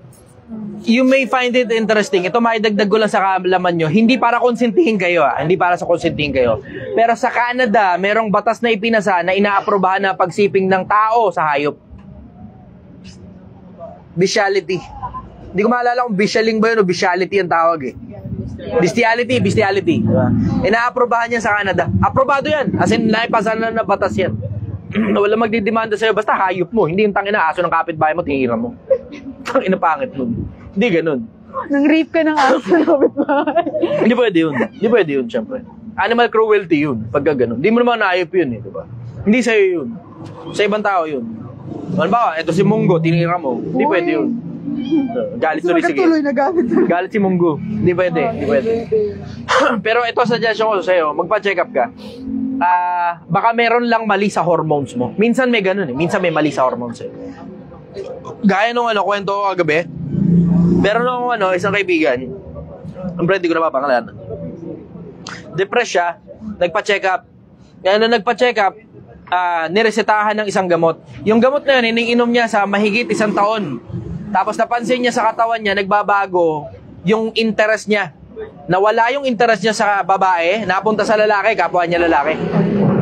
You may find it interesting. Ito maidagdag ko lang sa kaalaman nyo. Hindi para konsentihin kayo. Hindi para sa konsentihin kayo. Pero sa Canada, merong batas na ipinasa na inaaprobahan na pagsiping ng tao sa hayop. Bestiality. Hindi ko maalala kung bestialing ba yun o bestiality ang tawag eh. Bestiality. Diba? Inaaprobahan yan sa Canada. Aprobado yan. As in, naipasan na batas yan. Wala magdidemanda sa'yo. Basta hayop mo. Hindi yung tangina aso ng kapitbahay mo, tinira mo. Tangina pangit nun. Hindi ganun. Nang rape ka ng aso na kapitbahay. Hindi pwede yun, syempre. Animal cruelty yun, pagka ganun. Hindi mo naman naayop yun eh, diba? Hindi sa'yo yun. Sa ibang tao yun. Ano ba, eto si Munggo, tinira mo. Hindi pwede yun. Galit tuloy, sige. Galit si Munggo. Hindi pwede. Pero ito suggestion ko sa'yo, magpa-check up ka. Baka meron lang mali sa hormones mo. Minsan may ganun eh. Minsan may mali sa hormones eh. Gaya nung kwento ko kagabi. Meron nung isang kaibigan. Ang friend, di ko na mapangalanan. Depressed siya. Nagpa-check up. Kaya nung nagpa-check up, niresetahan ng isang gamot. Yung gamot na yun, iniinom niya sa mahigit 1 taon. Tapos napansin niya sa katawan niya, nagbabago yung interest niya. Nawala yung interest niya sa babae, napunta sa lalaki, kapwa niya lalaki.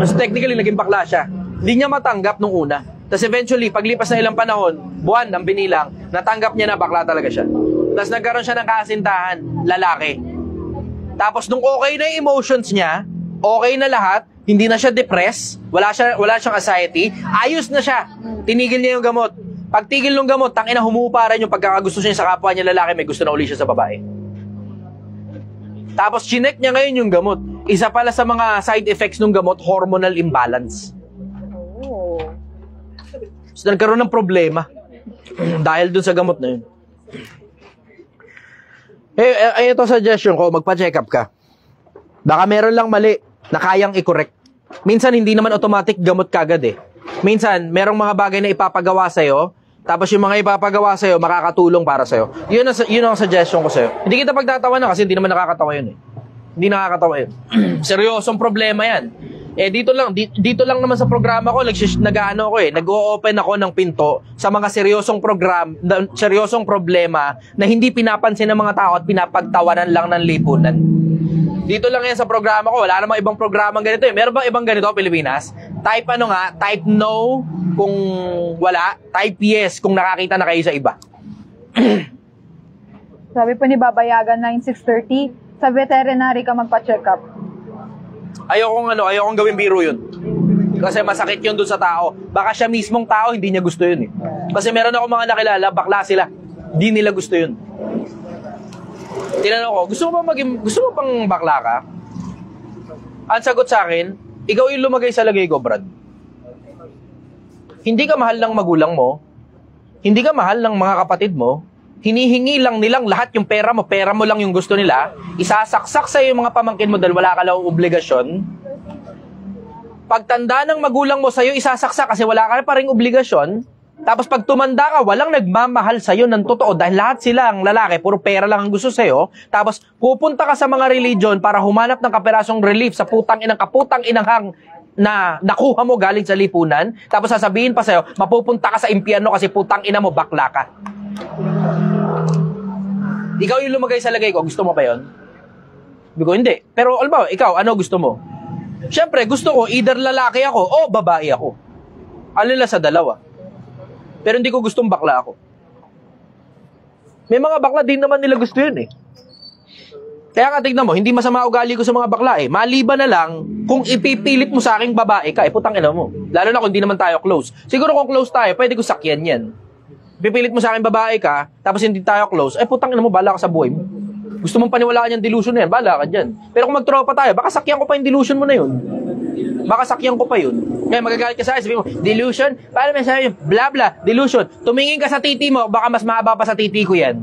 So technically, naging bakla siya. Hindi niya matanggap nung una. Tapos eventually, paglipas na ilang panahon, buwan ang binilang, natanggap niya na bakla talaga siya. Tapos nagkaroon siya ng kasintahan, lalaki. Tapos nung okay na yung emotions niya, okay na lahat, hindi na siya depressed, wala siyang anxiety, ayos na siya. Tinigil niya yung gamot. Pagtigil ng gamot, tangina humupa rin yung pagkakagusto niya sa kapwa niya lalaki, may gusto na uli siya sa babae. Tapos chinek niya ngayon yung gamot. Isa pala sa mga side effects ng gamot, hormonal imbalance. So nagkaroon ng problema dahil dun sa gamot na yun. Ito suggestion ko, magpa-check up ka. Baka meron lang mali na kayang i-correct. Minsan hindi naman automatic gamot kagad eh. Minsan merong mga bagay na ipapagawa sa'yo, tapos yung mga ipapagawa sa'yo makakatulong para sa'yo. Yun ang suggestion ko sa'yo. Hindi kita pagtatawa na kasi hindi naman nakakatawa yun eh. Hindi nakakatawa yun. Seryosong problema yan. Dito lang naman sa programa ko, nag-o-open ako ng pinto sa mga seryosong problema na hindi pinapansin ng mga tao at pinapagtawanan lang ng lipunan. Dito lang yan sa programa ko. Wala namang ibang programang ganito eh. Meron bang ibang ganito, Pilipinas? Type type no kung wala, type yes kung nakakita na kayo sa iba. Sabi po ni Babayagan 9630, sa veterinary ka magpa-check up. Ayokong gawin biro yun. Kasi masakit yun dun sa tao. Baka siya mismong tao, hindi niya gusto yun eh. Kasi meron ako mga nakilala, bakla sila. Hindi nila gusto yun. Tinanong ko, gusto mo pang bakla ka? Ang sagot sa akin, ikaw yung lumagay sa lagay ko, Brad. Hindi ka mahal ng magulang mo. Hindi ka mahal ng mga kapatid mo. Hinihingi lang nilang lahat yung pera mo lang yung gusto nila. Isasaksak sa yung mga pamangkin mo dahil wala ka lang obligasyon. Pagtanda ng magulang mo sa'yo, isasaksak kasi wala ka pa ring obligasyon. Tapos pag tumanda ka, walang nagmamahal sa'yo ng totoo dahil lahat silang lalaki, puro pera lang ang gusto sa'yo. Tapos pupunta ka sa mga religion para humanap ng kaperasong relief sa kaputang inanghang na nakuha mo galing sa lipunan. Tapos sasabihin pa sa'yo, mapupunta ka sa impyerno kasi putang ina mo, bakla ka. Ikaw yung lumagay sa lagay ko, gusto mo ba yun? Sabi ko, hindi. Pero alam ba, ikaw, ano gusto mo? Siyempre, gusto ko either lalaki ako o babae ako. Alila sa dalawa. Pero hindi ko gustong bakla ako. May mga bakla din naman nila gusto yun eh. Kaya nga tignan mo, hindi masama ugali ko sa mga bakla eh. Maliban na lang, kung ipipilit mo sa aking babae ka, putang ina mo. Lalo na kung hindi naman tayo close. Siguro kung close tayo, pwede ko sakyan yan. Pipilit mo sa akin babae ka, tapos hindi tayo close, putang ina mo, bala ka sa buhay mo. Gusto mong paniwalaan yung delusion na yan, bala ka dyan. Pero kung magtropa tayo, baka sakyan ko pa yung delusion mo na yun. Baka sakyan ko pa yun. Kaya magagalit ka sa akin, sabihin mo, delusion? Paano may sabi yun? Bla bla, delusion. Tumingin ka sa titi mo, baka mas mahaba pa sa titi ko yan.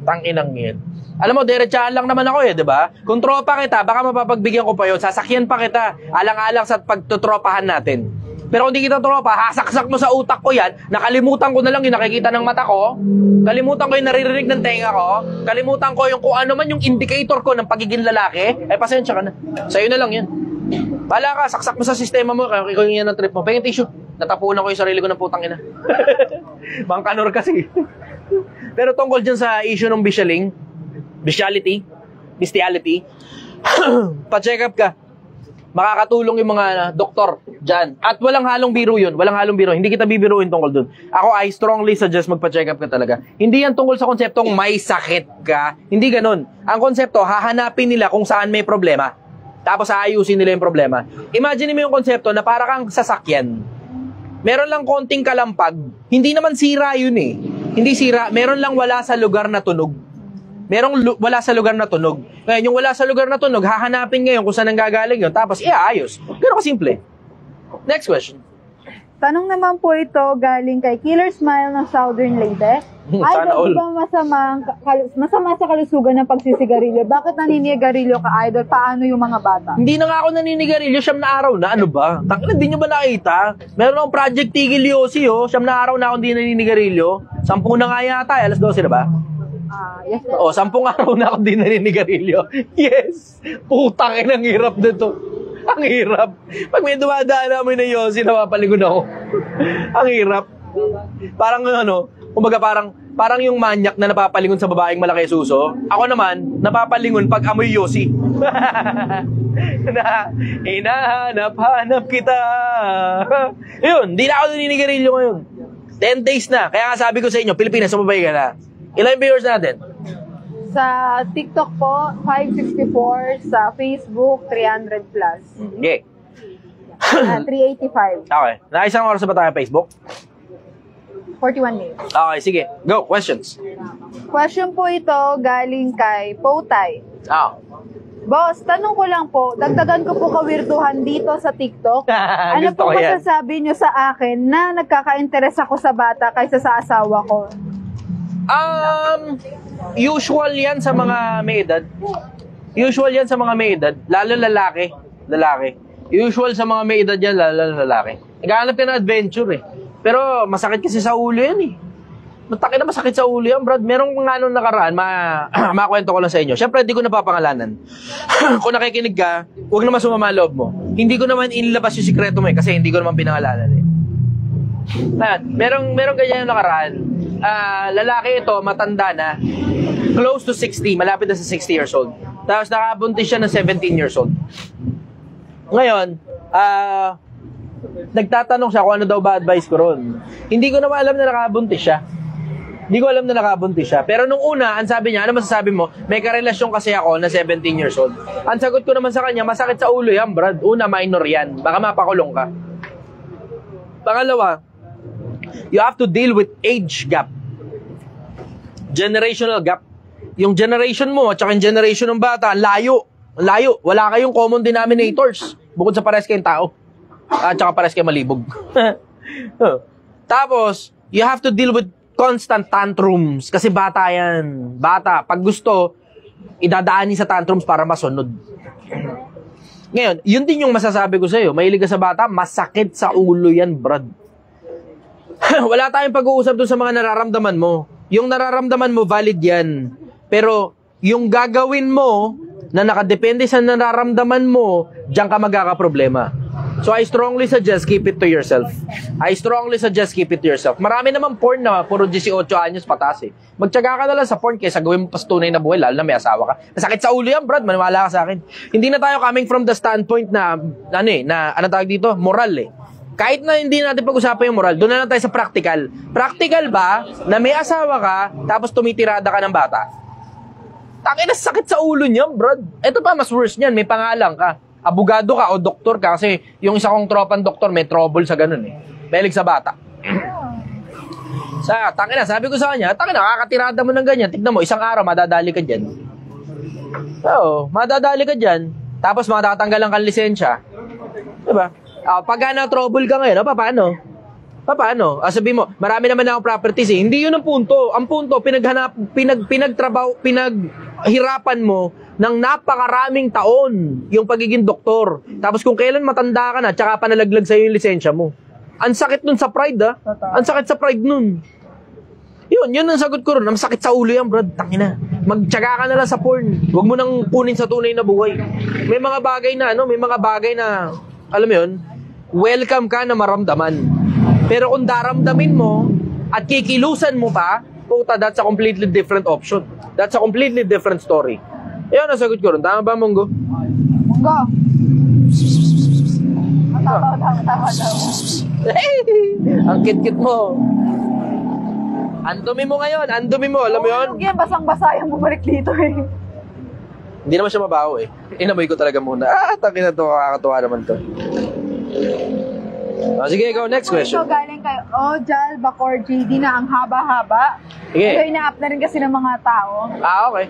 Tanginang yan. Alam mo, diretsaan lang naman ako eh, di ba? Kung tropa kita, baka mapapagbigyan ko pa yun, sasakyan pa kita, alang-alang sa pagtutropahan natin. Pero kung di kita tropa, hasaksak mo sa utak ko yan, nakalimutan ko na lang yung nakikita ng mata ko, kalimutan ko yung naririnig ng tenga ko, kalimutan ko yung kung ano man yung indicator ko ng pagiging lalaki, pasensya ka na. Sa'yo na lang yan. Bala ka, saksak mo sa sistema mo, kaya ikaw yan ang trip mo. Pahingin tissue, natapunan ko yung sarili ko ng putang ina. Bangkanor kasi. Pero tungkol dyan sa issue ng bestiality, pa-check up ka. makakatulong yung mga doktor dyan. At walang halong biro yun. Walang halong biro. Hindi kita bibiruin tungkol dun. Ako, I strongly suggest magpa-check up ka talaga. Hindi yan tungkol sa konseptong may sakit ka. Hindi ganun. Ang konsepto, hahanapin nila kung saan may problema. Tapos aayusin nila yung problema. Imagine mo yung konsepto na para kang sasakyan. Meron lang konting kalampag. Hindi naman sira yun eh. Hindi sira. Meron lang wala sa lugar na tunog. Wala sa lugar na tunog. Ngayon, yung wala sa lugar na tunog, hahanapin ngayon kung saan nanggagaling yun. Tapos, iaayos. Ganun kasimple. Next question. Tanong naman po ito galing kay Killer Smile ng Southern Leyte. Sana all. Idol, di ba masama sa kalusugan ng pagsisigarilyo? Bakit naninigarilyo ka, Idol? Paano yung mga bata? Hindi na nga ako naninigarilyo, siyam na araw na. Ano ba? Tangina, hindi nyo ba nakita? Meron akong Project Tigil Yossi, oh. Siyam na araw na akong hindi naninigarilyo. 10 na nga yata, alas 12 na ba? Yes. Oo, 10 araw na akong hindi naninigarilyo. Yes! Putang ina, ang hirap nito. Ang hirap. Pag may dumadaan namin na Yossi, napapalingon ako. Ang hirap. Parang kumbaga parang yung manyak na napapalingon sa babaeng malaki suso. Ako naman, napapalingon pag amoy Yossi. Na hinahanap-hanap kita. Yun, di na ako naninigarilyo ngayon. 10 days na. Kaya nga sabi ko sa inyo, Pilipinas, sumabay ka na. Ilan viewers natin? Sa TikTok po, 564. Sa Facebook, 300 plus. Okay. 385. Okay. Nakaisang oras na ba tayo sa Facebook? 41 minutes. Okay, sige. Go. Questions. Question po ito galing kay Potay. Boss, tanong ko lang po, dagdagan ko po kawirduhan dito sa TikTok. Ano Gusto po ko yan. masasabi nyo sa akin na nagkaka-interes ako sa bata kaysa sa asawa ko? Usual yan sa mga may edad. Usual yan sa mga may edad. Lalo lalaki. Usual sa mga may edad yan, lalo lalaki. Naghahanap ka ng adventure eh. Pero masakit kasi sa ulo yan eh. Mataki na masakit sa ulo yan, Brad. Merong nga nung nakaraan, makakwento ko lang sa inyo. Siyempre, hindi ko napapangalanan. Kung nakikinig ka, huwag naman sumama loob mo. Hindi ko naman inilabas yung sikreto mo eh, kasi hindi ko naman pinangalanan eh. Merong ganyan yung nakaraan. Lalaki ito, matanda na. Close to 60, malapit na sa 60 years old. Tapos nakabuntis siya ng 17 years old. Ngayon, nagtatanong siya kung ano daw ba advice ko ron. Hindi ko naman alam na nakabuntis siya. Pero nung una, ang sabi niya, ano masasabi mo? May karelasyon kasi ako na 17 years old. Ang sagot ko naman sa kanya, masakit sa ulo yan, Brad. Una, minor yan. Baka mapakulong ka. Pangalawa, you have to deal with age gap. Generational gap. Yung generation mo at saka yung generation ng bata, layo. Wala kayong common denominators. Bukod sa pares kayong tao. At saka pares kayong malibog. Tapos, you have to deal with constant tantrums. Kasi bata yan. Bata. Pag gusto, idadaanin sa tantrums para masunod. Ngayon, yun din yung masasabi ko sa'yo. Mahilig ka sa bata, masakit sa ulo yan, Brad. Wala tayong pag-uusap dun sa mga nararamdaman mo. Yung nararamdaman mo, valid yan. Pero, yung gagawin mo, na nakadepende sa nararamdaman mo, diyan ka magkakaproblema. So, I strongly suggest keep it to yourself. Marami naman porn na puro 18 anyos patas eh. Magtiyaga ka na lang sa porn kaysa gawin mo pa sa tunay na buhay, lalo na may asawa ka. Masakit sa ulo yan, Brad. Maniwala ka sa akin. Hindi na tayo coming from the standpoint na, ano tawag dito? Moral eh. Kahit na hindi natin pag-usapan yung moral, doon na lang tayo sa practical. Practical ba na may asawa ka, tapos tumitirada ka ng bata? Takin na sakit sa ulo niyan, Brad. Ito pa, mas worse niyan. May pangalan ka. Abogado ka o doktor ka kasi yung isa kong tropang doktor may trouble sa ganun eh. Mahilig sa bata. Takin na, sabi ko sa kanya, takin na, kakatirada mo ng ganyan. Tignan mo, isang araw, madadali ka dyan. Oo, madadali ka dyan. Tapos matatanggalan kang lisensya. Diba? Pag trouble ka ngayon, paano? Sabihin mo, marami naman akong properties eh. Hindi yun ang punto. Ang punto, pinaghirapan mo ng napakaraming taon yung pagiging doktor. Tapos kung kailan matanda ka na, tsaka pa nalaglag sa'yo yung lisensya mo. Ang sakit nun sa pride, ha? Ang sakit sa pride nun. Yun ang sagot ko ron. Ang sakit sa ulo yan, Brad. Tangina. Magtyaga ka na lang sa porn. Huwag mo nang punin sa tunay na buhay. May mga bagay na, alam mo yun, welcome ka na maramdaman. Pero kung daramdamin mo at kikilusan mo pa, puta, that's a completely different option. That's a completely different story. Ayun, nasagot ko rin. Tama ba, Monggo? Go! Tama. Ang kit-kit mo. Ang dumi mo ngayon, ang dumi mo, alam mo yun? Yan, basang-basa yung bumalik dito eh. Hindi naman siya mabaho eh. Inamoy ko talaga muna. Takin na to, kakatuwa naman to. Sige, ikaw, next question. Ito galing kay Ojal Bacor JD na ang haba-haba. Sige. Ito ina-up na rin kasi ng mga tao. Okay.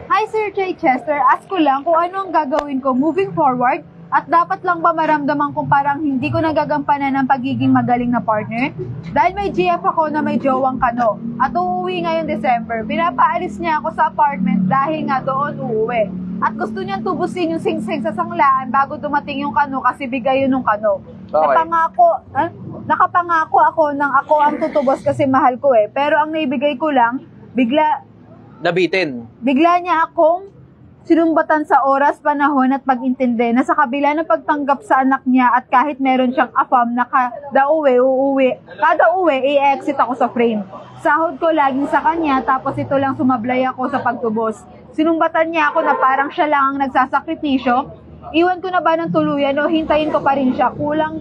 Hi Sir J. Chester, ask ko lang kung ano ang gagawin ko moving forward at dapat lang ba maramdaman kung parang hindi ko nagagampanan ng pagiging magaling na partner? Dahil may GF ako na may jowang kano at uuwi ngayon December, pinapaalis niya ako sa apartment dahil nga doon uuwi. At gusto niyang tubusin yung sing-sing sa sanglaan bago dumating yung kano kasi bigay yun ng kano. Okay. Nakapangako ako nang ako ang tutubos kasi mahal ko eh. Pero ang naibigay ko lang, bigla niya akong sinumbatan sa oras, panahon at pag-intindi na sa kabila ng pagtanggap sa anak niya at kahit meron siyang afam na kada uwi, i-exit ako sa frame. Sahod ko laging sa kanya tapos ito lang sumablay ako sa pagtubos. Sinumbatan niya ako na parang siya lang ang nagsasakripisyo. Iwan ko na ba ng tuluyan o hintayin ko pa rin siya? Kulang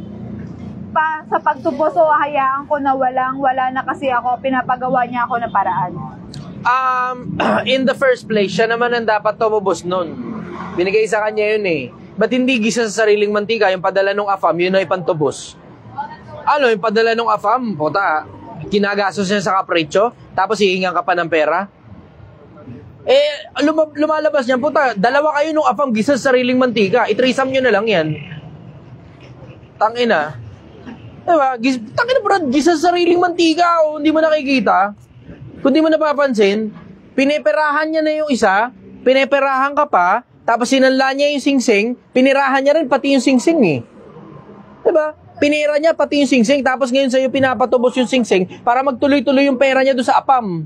pa sa pagtubos o hayaan ko na wala na kasi ako, pinapagawa niya ako ng paraan. In the first place, siya naman ang dapat tumubos nun. Binigay sa kanya yun eh. Ba't hindi gisa sa sariling mantika? Yung padala ng afam, yun na ipantubos. Yung padala ng afam, puta, kinagastos niya sa kapritsyo, tapos hihingan ka pa ng pera? Lumalabas niyan, puta, dalawa kayo nung afam, gisa sa sariling mantika, itrisam nyo na lang yan. Tangina. Diba? Tangina bro, gisa sa sariling mantika, o hindi mo nakikita. Kung di mo napapansin, pineperahan niya na yung isa, pineperahan ka pa, tapos sinanla niya yung singsing, pinirahan niya rin pati yung singsing eh. Diba? Pinira niya pati yung singsing, tapos ngayon sa'yo pinapatubos yung singsing para magtuloy-tuloy yung pera niya doon sa apam.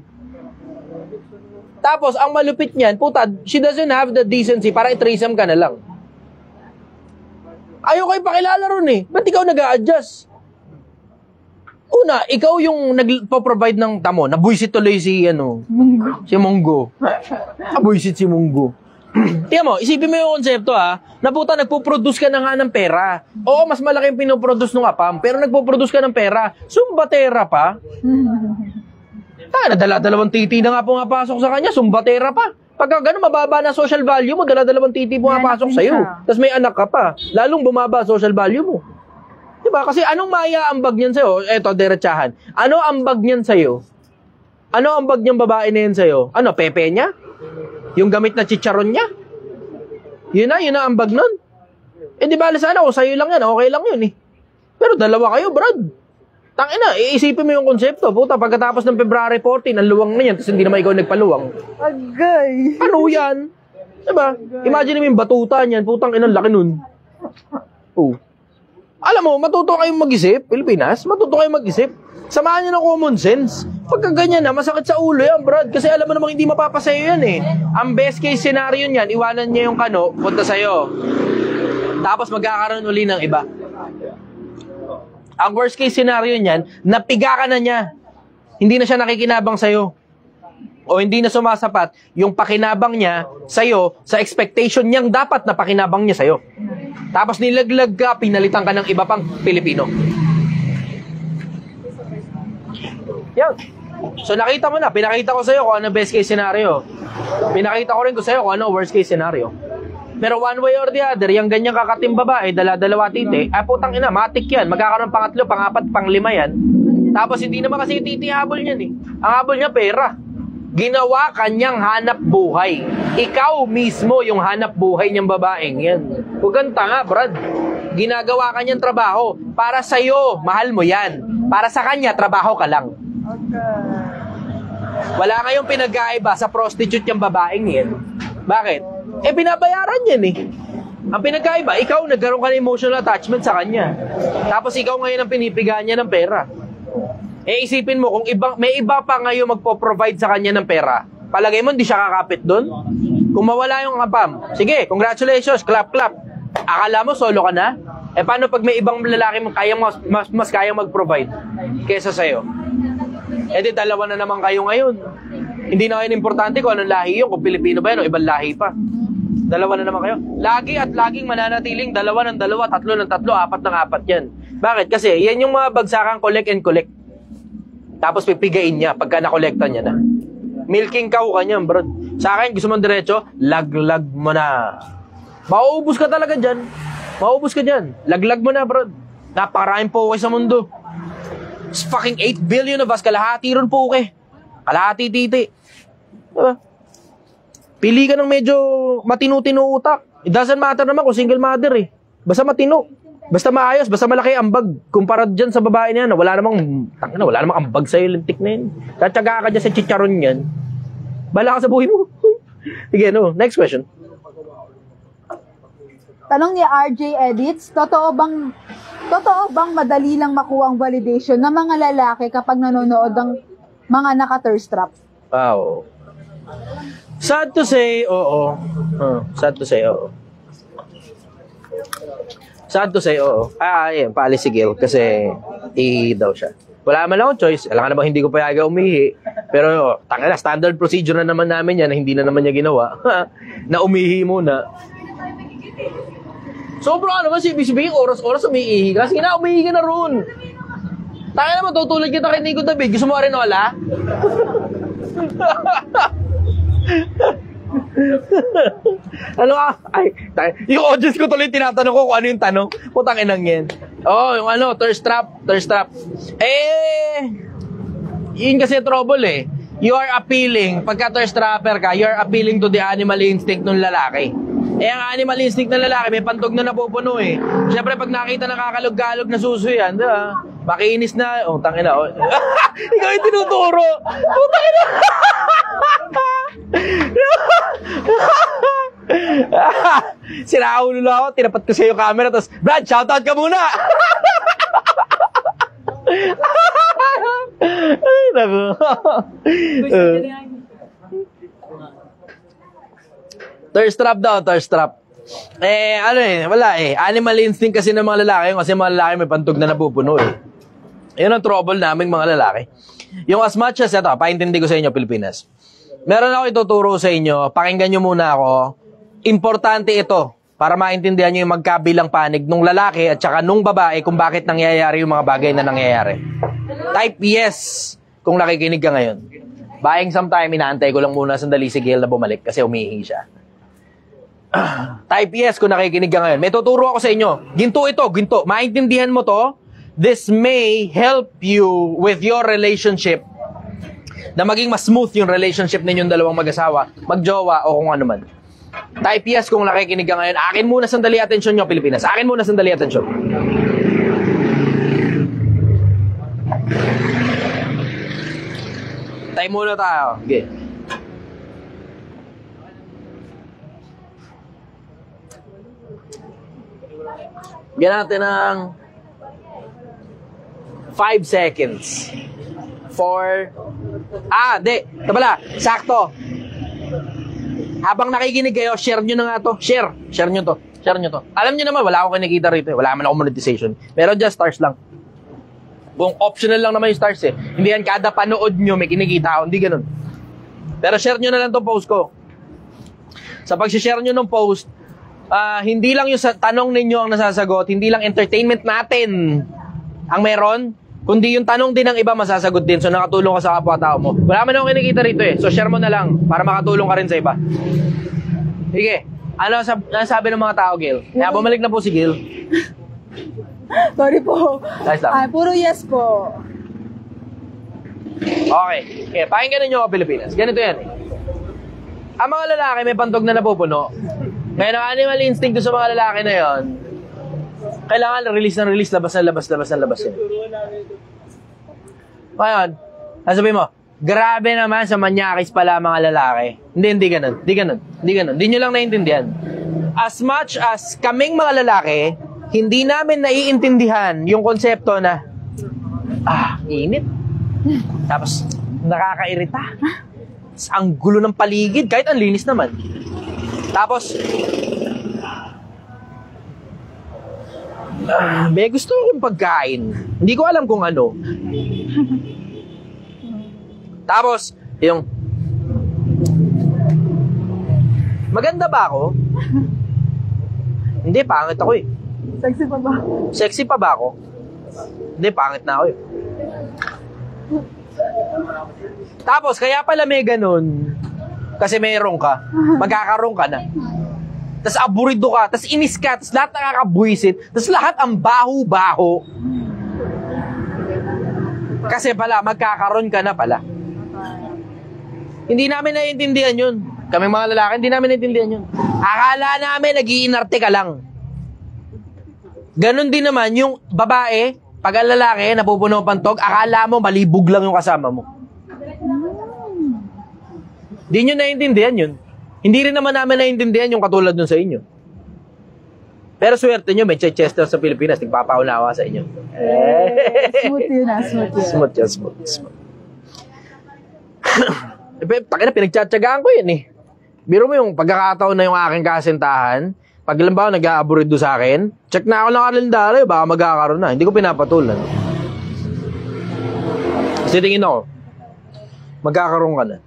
Tapos, ang malupit niyan, puta, she doesn't have the decency para i-threesome ka na lang. Ayaw kayo pakilala ron eh. Ba't ikaw nag-a-adjust? Una, ikaw yung nagpo-provide ng tamo. Nabuisit tuloy si Munggo. Nabuisit si Munggo. Tingnan mo, isipin mo yung konsepto na puta, nagpo-produce ka na nga ng pera. Oo, mas malaki yung pinoproduce ng apam, pero nagpo-produce ka ng pera. Sumbatera pa. Dala-dalawang titi na nga pumapasok sa kanya, sumbatera pa. Pagka gano'n, mababa na social value mo, dala-dalawang titi pumapasok sa'yo. Tapos may anak ka pa, lalong bumaba social value mo. Diba? Kasi anong maya-ambag niyan sa'yo? Eto, diretsahan. Ano ambag niyan sa'yo? Ano ambag niyang babae na yan sa'yo? Ano, pepe niya? Yung gamit na chicharon niya? Yun na ambag nun. Di ba, sana kung sa'yo lang yan, okay lang yun eh. Pero dalawa kayo, Brad. Tangina, iisipin mo yung konsepto. Puta, pagkatapos ng February 14, ang luwang na yan, tapos hindi naman ikaw nagpaluwang. Agay. Ano yan? Diba? Imagine mo yung batuta niyan, putang inang laki nun. Oh. Alam mo, matuto kayong mag-isip, Pilipinas, matuto kayong mag-isip. Samahan nyo ng common sense. Pagka ganyan na, masakit sa ulo yan, Brad. Kasi alam mo namang hindi mapapasayo yan eh. Ang best case scenario niyan, iwanan niya yung kano, punta sa'yo. Tapos magkakaroon uli ng iba. Ang worst case scenario niyan, napiga ka na niya. Hindi na siya nakikinabang sa'yo. O hindi na sumasapat yung pakinabang niya sa'yo sa expectation niyang dapat na pakinabang niya sa'yo. Tapos nilaglag ka, pinalitan ka ng iba pang Pilipino. Yan. So nakita mo na, pinakita ko sa'yo kung ano best case scenario. Pinakita ko rin ko sa'yo kung ano worst case scenario. Pero one way or the other, yung ganyang kakating babae, dala-dalawa titi, putang ina, matik yan. Magkakaroon pangatlo, pangapat, panglima yan. Tapos hindi naman kasi yung titi habol niyan eh. Ang habol niya, pera. Ginawa kanyang hanap buhay. Ikaw mismo yung hanap buhay niyang babaeng yan. Huwag kang tanga, Brad. Ginagawa kanyang trabaho. Para sa'yo, mahal mo yan. Para sa kanya, trabaho ka lang. Okay. Wala kayong pinag-aiba sa prostitute yung babaeng yan. Bakit? Binabayaran yan eh. Ang pinagkaiba, ikaw nagkaroon ka ng emotional attachment sa kanya. Tapos ikaw ngayon ang pinipigaan niya ng pera. Isipin mo, kung may iba pa ngayon magpo-provide sa kanya ng pera, palagay mo hindi siya kakapit doon? Kung mawala yung apam, sige, congratulations, clap, clap. Akala mo solo ka na? Paano pag may ibang lalaki mas kayang mag-provide kesa sa'yo? Di dalawa na naman kayo ngayon. Hindi na kayo importante kung anong lahi yun, kung Pilipino ba yan o ibang lahi pa. Dalawa na naman kayo. Lagi at laging mananatiling dalawa ng dalawa, tatlo ng tatlo, apat ng apat yan. Bakit? Kasi yan yung mga bagsakang collect and collect. Tapos pipigain niya pagka nakolekta niya na. Milking cow ka niyan, bro. Sa akin, gusto mong diretso, laglag mo na. Mauubos ka talaga dyan. Mauubos ka dyan. Laglag mo na, bro. Napakaraming poke sa mundo. It's fucking 8 billion of us. Kalahati ron poke. Kalahati titi. Diba? Pili ka ng medyo matino-tino utak. It doesn't matter naman kung single mother eh. Basta matino. Basta maayos, basta malaki ambag. Kumpara dyan sa babae niya na wala namang ambag sa'yo, lintik na yun. Tatsaga ka dyan sa chicharon yan. Bala ka sa buhay mo. Sige, no. Next question. Tanong ni RJ Edits, totoo bang madali lang makuha ang validation ng mga lalaki kapag nanonood ng mga naka-thirst trap? Wow. Sad to say, oo. Sad to say, oo. Sad to say, oo. Yan, paalis si Gil kasi daw siya. Wala man akong choice. Alam ka na bang hindi ko payaga umihi. Pero, tangina, standard procedure na naman namin yan na hindi na naman niya ginawa. Na umihi muna. Sobra naman si Bisbing, oras-oras umiihi. Kasi na, umihi ka na ron. Tangina naman, tutulad kita kay Nico David. Gusto mo rin wala? Ano ka? Yung audience ko tuloy tinatanong ko kung ano yung tanong. Putang inang yan. Yung thirst trap. Yun kasi trouble eh. You are appealing, pagka thirst trapper ka, you are appealing to the animal instinct ng lalaki. Ang animal instinct ng lalaki, may pantog na napupuno eh. Siyempre, pag nakita nakakalog-galog na suso yan, diba? Makinis na, tangina. Ikaw yung tinuturo. Tangina. Sinaulo lang ako, tinapat ko sa iyo camera, tapos, Brad, shoutout ka muna! Ay, naku. Thirst trap daw, thirst trap. Wala eh. Animal instinct kasi ng mga lalaki, kasi mga lalaki may pantog na napupuno eh. Yun ang trouble naming mga lalaki. Yung as much as, ito, paintindi ko sa inyo, Pilipinas. Meron ako ituturo sa inyo, pakinggan nyo muna ako. Importante ito, para maintindihan nyo yung magkabilang panig nung lalaki at saka nung babae kung bakit nangyayari yung mga bagay na nangyayari. Type yes kung nakikinig ka ngayon. Buying some time, inaantay ko lang muna sandali si Gail na bumalik kasi umihi siya. Type yes kung nakikinig ka ngayon. May tuturo ako sa inyo. Ginto ito, ginto. Maintindihan mo to. This may help you with your relationship na maging mas smooth yung relationship ninyong dalawang mag-asawa, magjowa o kung ano man. Type yes kung nakikinig ka ngayon. Akin muna sandali atensyon nyo, Pilipinas. Akin muna sandali atensyon. Type muna tayo. Okay. Bigyan natin ng 5 seconds. 4. Ito pala. Sakto. Habang nakikinig kayo, share nyo na nga to. Share nyo to. Alam nyo naman, wala akong kinikita rito. Wala naman akong monetization. Meron dyan, stars lang. Kung optional lang naman yung stars eh. Hindi yan kada panood nyo, may kinikita ako. Hindi ganun. Pero share nyo na lang tong post ko. Sa pag-share nyo ng post, hindi lang yung tanong ninyo ang nasasagot, hindi lang entertainment natin ang meron, kundi yung tanong din ng iba masasagot din. So nakatulong ka sa kapwa-tao mo. Wala man akong kinikita rito eh. So share mo na lang para makatulong ka rin sa iba. Sige. Ano sabi ng mga tao, Gil? Kaya bumalik na po si Gil. Sorry po. Nice lang. Puro yes po. Okay. Pakinggan ninyo ako, Pilipinas. Ganito yan eh. Ang mga lalaki may pantog na napupuno. Ngayon, ang animal instinct sa mga lalaki na yon, kailangan release ng release, labas yun. Ngayon, sasabihin mo, grabe naman sa manyakis pala mga lalaki. Hindi ganun. Hindi nyo lang naiintindihan. As much as kaming mga lalaki, hindi namin naiintindihan yung konsepto na, init. Tapos, nakakairita. Ang gulo ng paligid, kahit ang linis naman. Tapos, may gusto akong pagkain. Hindi ko alam kung ano. Tapos, yung Maganda ba ako? Hindi, pangit ako eh. Sexy pa ba? Sexy pa ba ako? Hindi, pangit na ako eh. Tapos, kaya pala may ganun, kasi meron ka, magkakaroon ka na. Tapos aburido ka, tapos inis ka, tapos lahat nakakabuisit, tapos lahat ang baho-baho. Kasi pala, magkakaroon ka na pala. Hindi namin naiintindihan yun. Kaming mga lalaki, hindi namin naiintindihan yun. Akala namin, nag-iinarte ka lang. Ganon din naman, yung babae, pag ang lalaki, napupuno pantog, akala mo, malibog lang yung kasama mo. Hindi nyo naiintindihan yun. Hindi rin naman namin naiintindihan yung katulad nun sa inyo. Pero swerte nyo, may Chester sa Pilipinas, nagpapaunawa sa inyo. Smooth yun ah, smooth yun. Smooth yan, smooth. Takin na, pinagtsatsagaan ko yun eh. Biro mo yung pagkakataon na yung aking kasintahan, pag ilan ba nag-aaburido sa akin, check na ako ng kalendaryo, baka magkakaroon na. Hindi ko pinapatulan. Kasi tingin ako, magkakaroon ka na.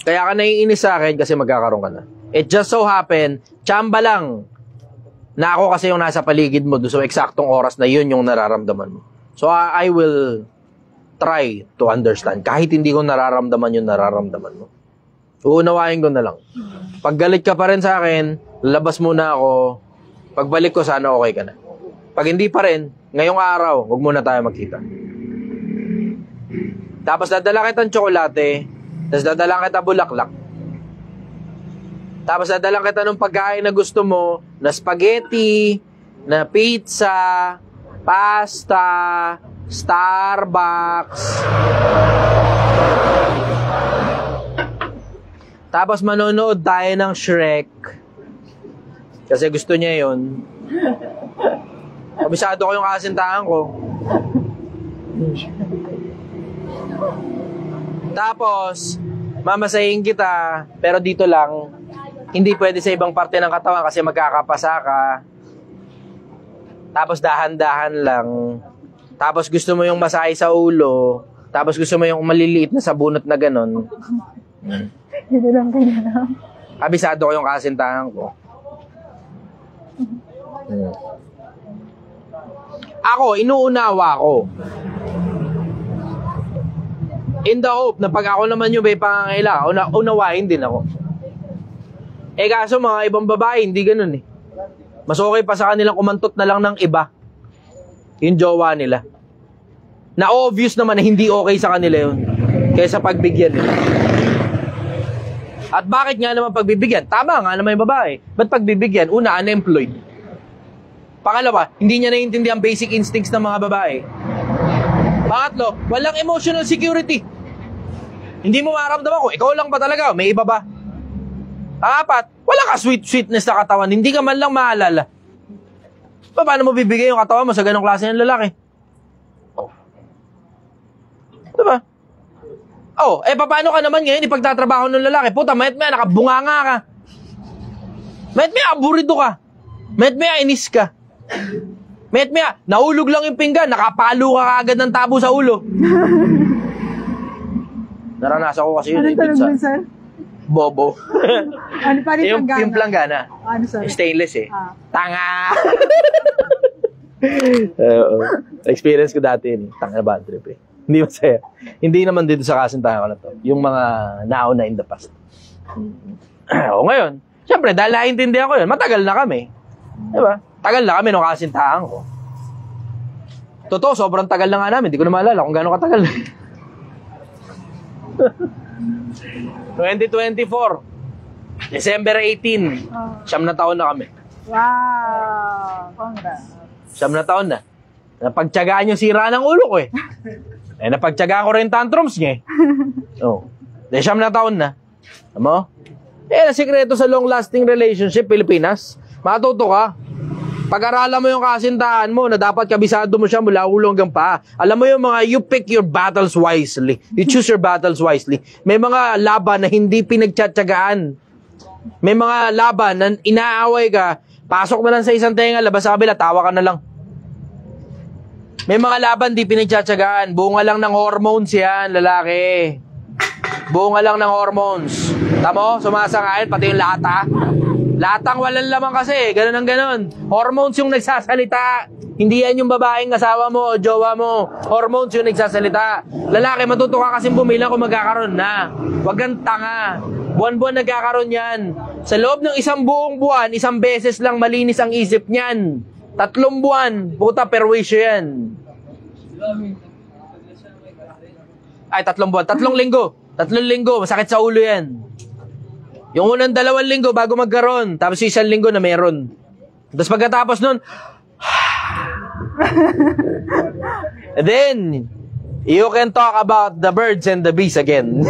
Kaya ka naiinis sa akin kasi magkakaroon ka na. It just so happen, tsamba lang na ako kasi yung nasa paligid mo doon sa eksaktong oras na yun yung nararamdaman mo. So I will try to understand. Kahit hindi ko nararamdaman yung nararamdaman mo. Uunawain ko na lang. Pag galit ka pa rin sa akin, lalabas muna ako. Pagbalik ko, sana okay ka na. Pag hindi pa rin, ngayong araw, huwag muna tayo magkita. Tapos dadala kitang tsokolate, tapos dadala kita bulaklak. Tapos dadala kita ng pagkain na gusto mo, na spaghetti, na pizza, pasta, Starbucks. Tapos manonood tayo ng Shrek. Kasi gusto niya yun. Kabisado ko yung kasintahan ko. Tapos, mamasahin kita, pero dito lang, hindi pwede sa ibang parte ng katawan kasi magkakapasa ka. Tapos dahan-dahan lang. Tapos gusto mo yung masahe sa ulo. Tapos gusto mo yung maliliit na sabunot na ganon. Hindi lang kanya lang. Kabisado ko yung kasintahan ko. Ako, inuunawa ko. In the hope na pag ako naman yung may pangangailangan, unawain din ako. Eh kaso mga ibang babae, hindi ganun eh. Mas okay pa sa kanilang kumantot na lang ng iba. Yung jowa nila. Na obvious naman na hindi okay sa kanila yun. Kaysa pagbigyan nila. At bakit nga naman pagbibigyan? Tama nga naman yung babae. Ba't pagbibigyan? Una, unemployed. Pangalawa, hindi niya naiintindihan basic instincts ng mga babae. Pangatlo, walang emotional security. Hindi mo maramdaman kung ikaw lang ba talaga, may iba ba? Pangapat, wala ka sweetness na katawan, hindi ka man lang maalala. Paano mo bibigay yung katawan mo sa ganong klase ng lalaki? Oh. Diba? Oh, paano ka naman ngayon ipagtatrabaho ng lalaki? Puta, mayat-maya nakabunganga ka. Mayat-maya aburido ka. Mayat-maya inis ka. Mayat-maya, nahulog lang yung pinggan, nakapalo ka agad ng tabo sa ulo. Naranasan ko kasi yun. Anong tanong mo, sir? Bobo. Ano pa rin yung planggana. Ano, sir? Stainless eh. Ah. Tanga! Experience ko dati yun. Tanga bad trip eh. Hindi masaya. Hindi naman dito sa kasintahan ko na to. Yung mga nauna in the past. O ngayon, syempre, dahil naiintindihan ko yun, matagal na kami. Diba? Tagal na kami nung kasintahan ko. Totoo, sobrang tagal na nga namin. Hindi ko na maalala kung gano'ng katagal. 2024, December 18, 9 na taon na kami. Wow! Congrats. 9 na taon na. Napagtyagaan yung sira ng ulo ko eh. Napagtyagaan ko rin tantrums niya eh. Oh. 9 na taon na. Alam mo? Na sikreto sa long-lasting relationship, Pilipinas. Matuto ka. Pag-aralan mo yung kasintahan mo na dapat kabisado mo siya mula ulo hanggang paa. Alam mo yung mga you pick your battles wisely. You choose your battles wisely. May mga laban na hindi pinagtsatsagaan. May mga laban na inaaway ka, pasok na lang sa isang tenga, labas sa kabila, tawa ka na lang. May mga laban di pinagtsatsagaan. Bunga lang ng hormones yan, lalaki. Bunga lang ng hormones. Tamo, sumasang-ayon, pati yung lata. Latang walang laman kasi, ganun ang ganun. Hormones yung nagsasalita. Hindi yan yung babaeng asawa mo o jowa mo. Hormones yung nagsasalita. Lalaki, matuto ka kasi bumilang kung magkakaroon na. Huwag kang tanga. Buwan-buwan nagkakaroon yan. Sa loob ng isang buong buwan, isang beses lang malinis ang isip niyan. 3 buwan, puta, perwisyo yan. Ay, 3 buwan. 3 linggo. 3 linggo, masakit sa ulo yan. Yung unang 2 linggo bago magkaroon, tapos 1 linggo na meron. Tapos pagkatapos nun, and then, you can talk about the birds and the bees again.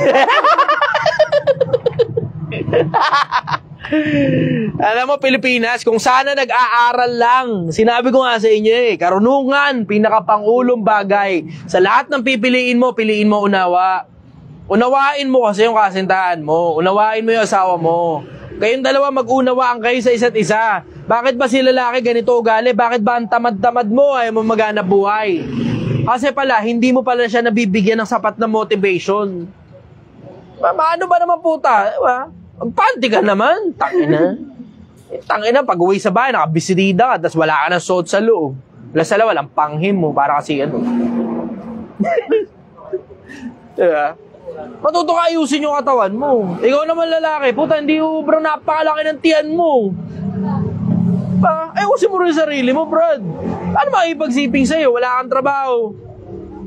Alam mo, Pilipinas, kung sana nag-aaral lang, sinabi ko nga sa inyo karunungan, pinakapangulong bagay. Sa lahat ng piliin mo unawa. Unawain mo kasi yung kasintahan mo. Unawain mo yung asawa mo. Kayong dalawa mag-unawaan kayo sa isa't isa. Bakit ba si lalaki ganito ugali? Bakit ba ang tamad-tamad mo ay mo maghanap buhay? Kasi pala, hindi mo pala siya nabibigyan ng sapat na motivation. Paano ba naman puta? Panty ka naman. Tangina. Tangina, pag uwi sa bahay, nakabisirida ka, tapos wala ka ng suot sa loob. Lasala, walang panghim mo, para kasi ano. Diba? Matuto ka ayusin yung katawan mo. Ikaw naman lalaki, puta, hindi ubrang napakalaki ng tiyan mo. Ayusin mo rin sarili mo, Brad. Ano makipagsiping sa'yo? Wala kang trabaho.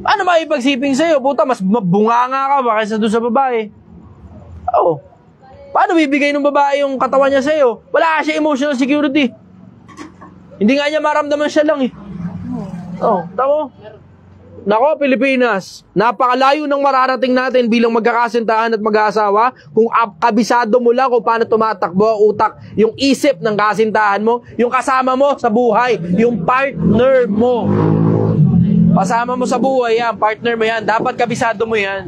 Ano makipagsiping sa'yo? Puta, mas mabunganga ka ba kaysa doon sa babae? Oo. Paano bibigay ng babae yung katawan niya sa'yo? Wala siya emotional security. Hindi nga niya maramdaman siya lang eh. Oo, tamo. Nako, Pilipinas, napakalayo ng mararating natin bilang magkakasintahan at mag-aasawa kung kabisado mo lang kung paano tumatakbo ang utak, yung isip ng kasintahan mo, yung kasama mo sa buhay, yung partner mo. Kasama mo sa buhay yan, partner mo yan, dapat kabisado mo yan.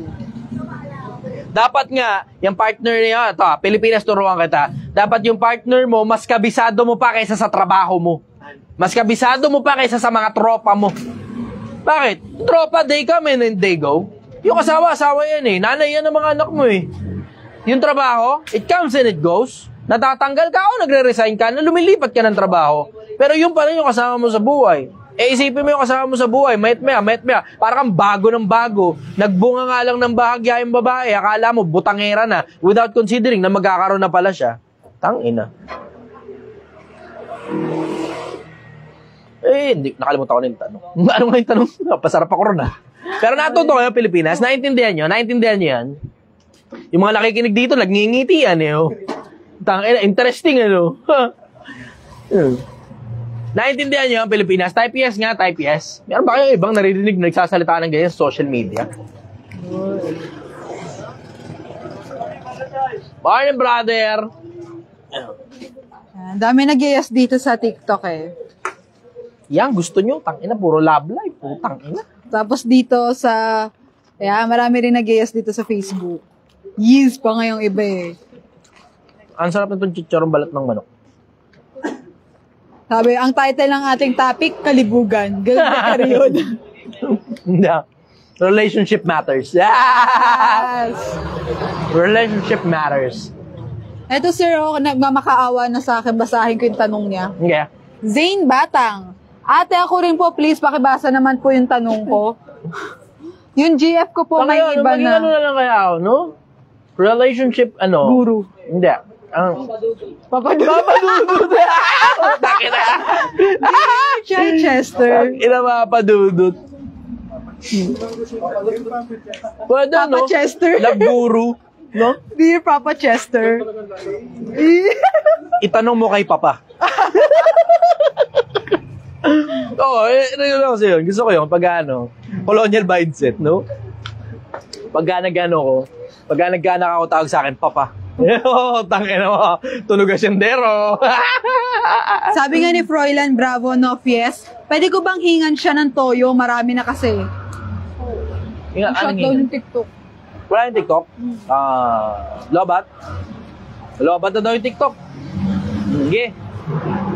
Dapat nga, yung partner niya, ito, Pilipinas, turuan kita, dapat yung partner mo, mas kabisado mo pa kaysa sa trabaho mo. Mas kabisado mo pa kaysa sa mga tropa mo. Bakit? Tropa, they come and they go. Yung asawa yan eh. Nanay yan ng mga anak mo eh. Yung trabaho, it comes and it goes. Natatanggal ka o nagre-resign ka na lumilipat ka ng trabaho. Pero yung pa rin yung kasama mo sa buhay. Isipin mo yung kasama mo sa buhay, mayat maya. Parang bago ng bago. Nagbunga nga lang ng bahagya yung babae. Akala mo, butangera na. Without considering na magkakaroon na pala siya. Tangina. Hindi. Nakalimutan ko na yung tanong. Ano nga yung tanong? Pasarap ako ron Pero natuto kayo, Pilipinas. Naintindihan nyo yan. Yung mga nakikinig dito, nagngingitian interesting Naintindihan nyo ang Pilipinas? Type yes nga, type yes. Meron ba kayo ibang naririnig na nagsasalita ng ganyan sa social media? Morning, brother! Dami nag-yes dito sa TikTok eh. Yan, gusto nyo, tangina, puro love life, puro tangina. Tapos dito sa, marami rin nag-yes dito sa Facebook. Yes pa ngayong iba eh. Ang sarap na itong chicharong balat ng manok. Sabi, ang title ng ating topic, kalibugan. Ganun na yun. Hindi. Relationship matters. Yes! Relationship matters. Eto sir, nagmamakaawa na sa akin, basahin ko yung tanong niya. Okay. Zane Batang. Ate, ako rin po, please, pakibasa naman po yung tanong ko. Yung GF ko po, may iba na. Ano na lang kaya ako, no? Relationship, Guru. Hindi. Papadudut. Takina. Chester. Ina mapadudut. Pwede, Papa Chester. Love guru. No? Dear Papa Chester. Itanong mo kay Papa. Oo, yun lang kasi yun. Gusto ko yun, pag colonial mindset, no? Pagka nagkana ako, tawag sa akin, Papa. Tangina mo, tunog asyendero. Sabi nga ni Froilan Bravo Nofies, pwede ko bang hingan siya ng toyo? Marami na kasi. Shot daw yung TikTok. Wala yung TikTok? Lobat? Lobat na daw yung TikTok. Sige.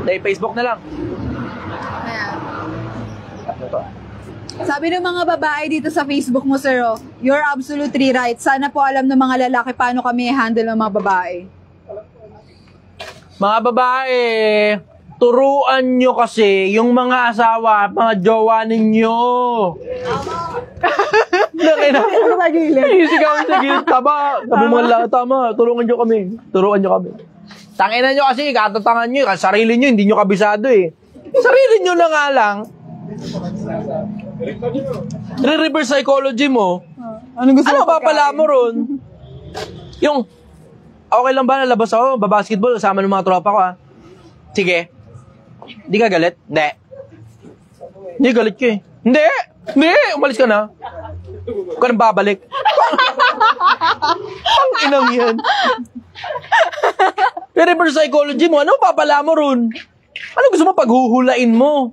Dahil Facebook na lang. Ayan. Ano to? Sabi ng mga babae dito sa Facebook mo, sir, oh, you're absolutely right. Sana po alam ng mga lalaki paano kami i-handle ng mga babae. Mga babae, turuan nyo kasi yung mga asawa at mga jowa ninyo. Ano ba, Gilid? Sige, tama. Sabi mo lang, tama. Tulungan nyo kami. Turuan nyo kami. Tanginan nyo kasi, katatangan nyo. Sarili nyo, hindi nyo kabisado eh. Sarili nyo na nga lang. Re-reverse psychology mo. Anong gusto Ano mo papala mo ron? Yung, okay lang ba nalabas ako, babasketball, kasama ng mga tropa ko ha? Sige. Hindi ka galit? Hindi. Hindi galit ka eh. Hindi! Hindi! Umalis ka na. Huwag ka nang babalik. Ang inang yan. Reverse psychology mo, ano papala mo ron? Ano gusto mo paghuhulain mo?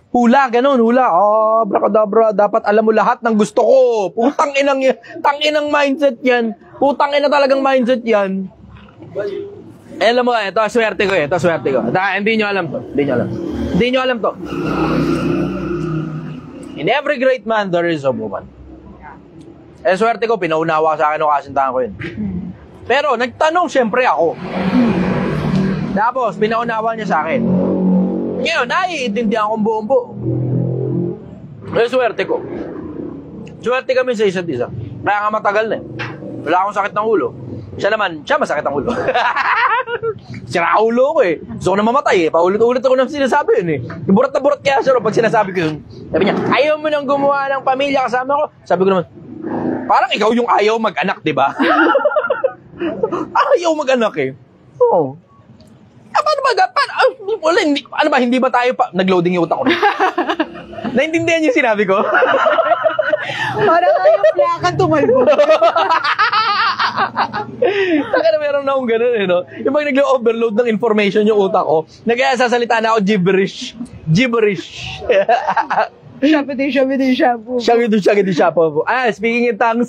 Hula, ganun, hula. Oh, bracadabra, dapat alam mo lahat ng gusto ko. Putang inang yan. Tanginang mindset yan. Putang ina talagang mindset yan. Eh, alam mo, ito, swerte ko eh. Ito, swerte ko. Hindi nyo alam to. Hindi nyo alam. Hindi nyo alam to. In every great man, there is a woman. Eh, swerte ko, pinaunawa sa akin o kasintahan ko yun. Pero, nagtanong siyempre ako. Tapos, pinaunawa niya sa akin. Ngayon, naiintindihan kong buong buo. Eh, swerte ko. Swerte kami sa isa't isa. Kaya nga matagal na eh. Wala akong sakit ng ulo. Siya naman, siya masakit ang ulo. Sira ulo ko eh. Gusto ko na mamatay eh. Paulit-ulit ako nang sinasabi yun eh. Burat na burat kaya siya pag sinasabi ko yun. Sabi niya, ayaw mo nang gumawa ng pamilya kasama ko. Sabi ko naman, parang ikaw yung ayaw mag-anak, di ba? Ayaw mag-anak eh. Oo. Paano ba? Wala, hindi, ano ba, hindi ba tayo pa... Nag-loading yung utak ko. Naintindihan yung sinabi ko? Parang yung plakan tumalbo. Taka na meron na akong ganun eh, no? Yung pag nag-overload ng information yung utak ko, nag-sasalita na ako gibberish. Gibberish. Shabu. Shagity shapo. Ah, speaking in tongues.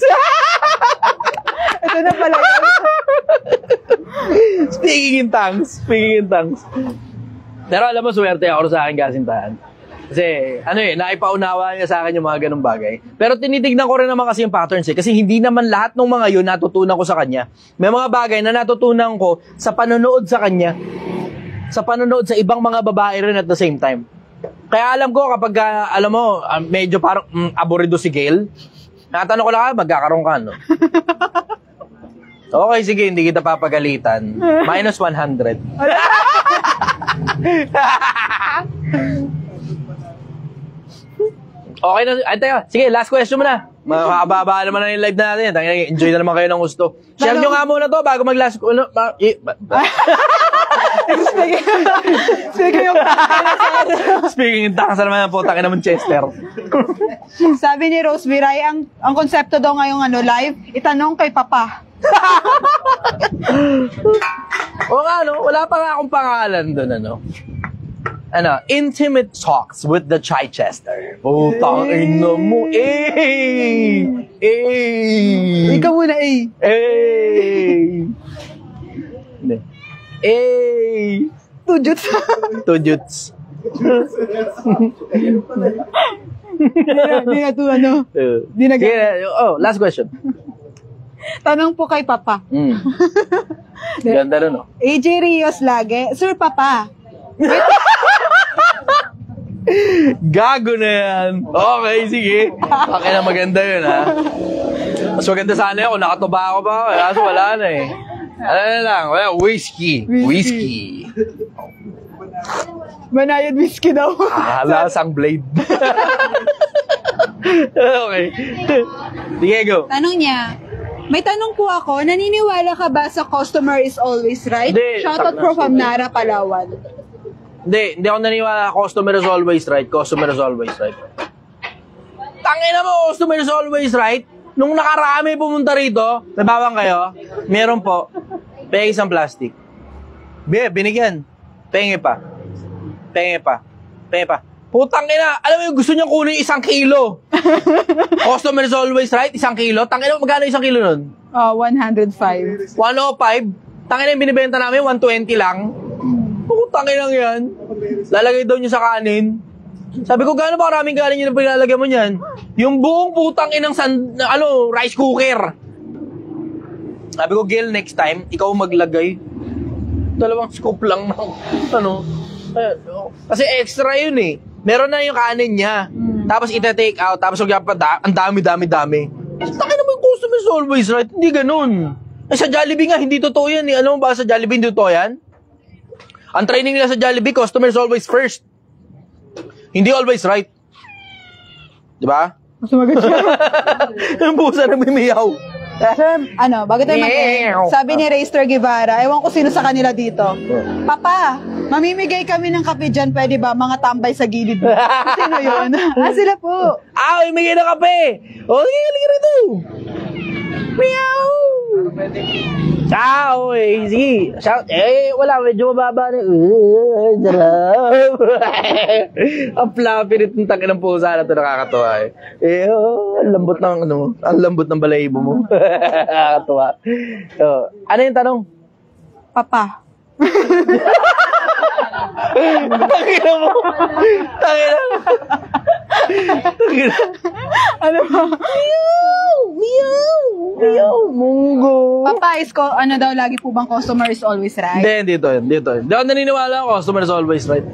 Ito na pala yun. Speaking in tongues. Pero alam mo, swerte ako sa akin kasintahan. Kasi, naipaunawa niya sa akin yung mga ganung bagay. Pero tinitignan ko rin naman kasi yung patterns eh. Kasi hindi naman lahat ng mga yun natutunan ko sa kanya. May mga bagay na natutunan ko sa panonood sa kanya. Sa panonood sa ibang mga babae rin at the same time. Kaya alam ko kapag, alam mo, medyo parang aburido si Gail, natanong ko lang, magkakaroon ka, no? Okay, sige, hindi kita papagalitan. Minus 100. Okay na. Ay, tayo. Sige, last question mo na. Makakababa naman na yung live natin. Enjoy na naman kayo ng gusto. Share nyo nga muna to bago mag-last... Speaking in tongues naman po, takin naman Chester. Sabi ni Rose Viray, ang konsepto daw ngayong live, itanong kay Papa. O nga, no? Wala pa nga akong pangalan doon, Intimate Talks with the Chichester. Putang ina mo. Ikaw muna, Tujuts. Tujuts. Di na to, Di na last question. Tanong po kay Papa. Ganda rin, no? AJ Rios lagi, Sir Papa. Gago na yan. Okay, sige. Okay na, maganda yun, ha? Mas maganda sana yun kung nakatuba ako pa. Kaso wala na eh. Ano na lang? Well, whiskey. Banayad whiskey daw. Lasang blade. Okay. Sige, go. Tanong niya, may tanong po ako, naniniwala ka ba sa customer is always right? Hindi. Shoutout from Nara, Palawan. Hindi ako naniniwala. Customer is always right. Tangina mo, customer is always right. Nung nakarami pumunta rito, nabawang kayo, meron po, pengi isang plastic. Binigyan. Pengi pa. Putang ina, alam mo yung gusto niyang kunin 1 kilo. Customer is always right, 1 kilo. Tangina, magkano 1 kilo nun? 105. 105. Tangina yung binibenta namin, 120 lang. Putang ina yan. Lalagay daw niyo sa kanin. Sabi ko, gaano ba karaming galing yun ang paglalagyan mo niyan? Yung buong putang inang rice cooker. Sabi ko, Gil, next time, ikaw maglagay. 2 scoop lang ng, kasi extra yun eh. Meron na yung kanin niya. Tapos ita-take out, tapos ang dami. Taki naman yung customer is always right. Hindi ganun. Sa Jollibee nga, hindi totoo yan eh. Alam mo ba sa Jollibee, hindi totoo yan? Ang training nila sa Jollibee, customer is always first. Hindi always right. Diba? Sumagot siya. Ang busa na bimiyaw. Sir, bago tayo sabi ni Raystar Guevara, ewan ko sino sa kanila dito. Papa, mamimigay kami ng kape dyan, pwede ba? Mga tambay sa gilid. Sino yun? Sila po. Imigay na kape. Sige rito. Meow. Ciao, sige. Shout. Wala, medyo mababa na. Sarap. Ang fluffy nitong tangin ng pusa na ito, nakakatuwa eh. Ang lambot ng balahibo mo. Nakakatuwa. Ano yung tanong? Papa. Tangina mo. Ano ba? Meow. Munggo. Papa, daw, lagi po bang customer is always right? Hindi, dito yun. Hindi ako naniniwala ako, customer is always right.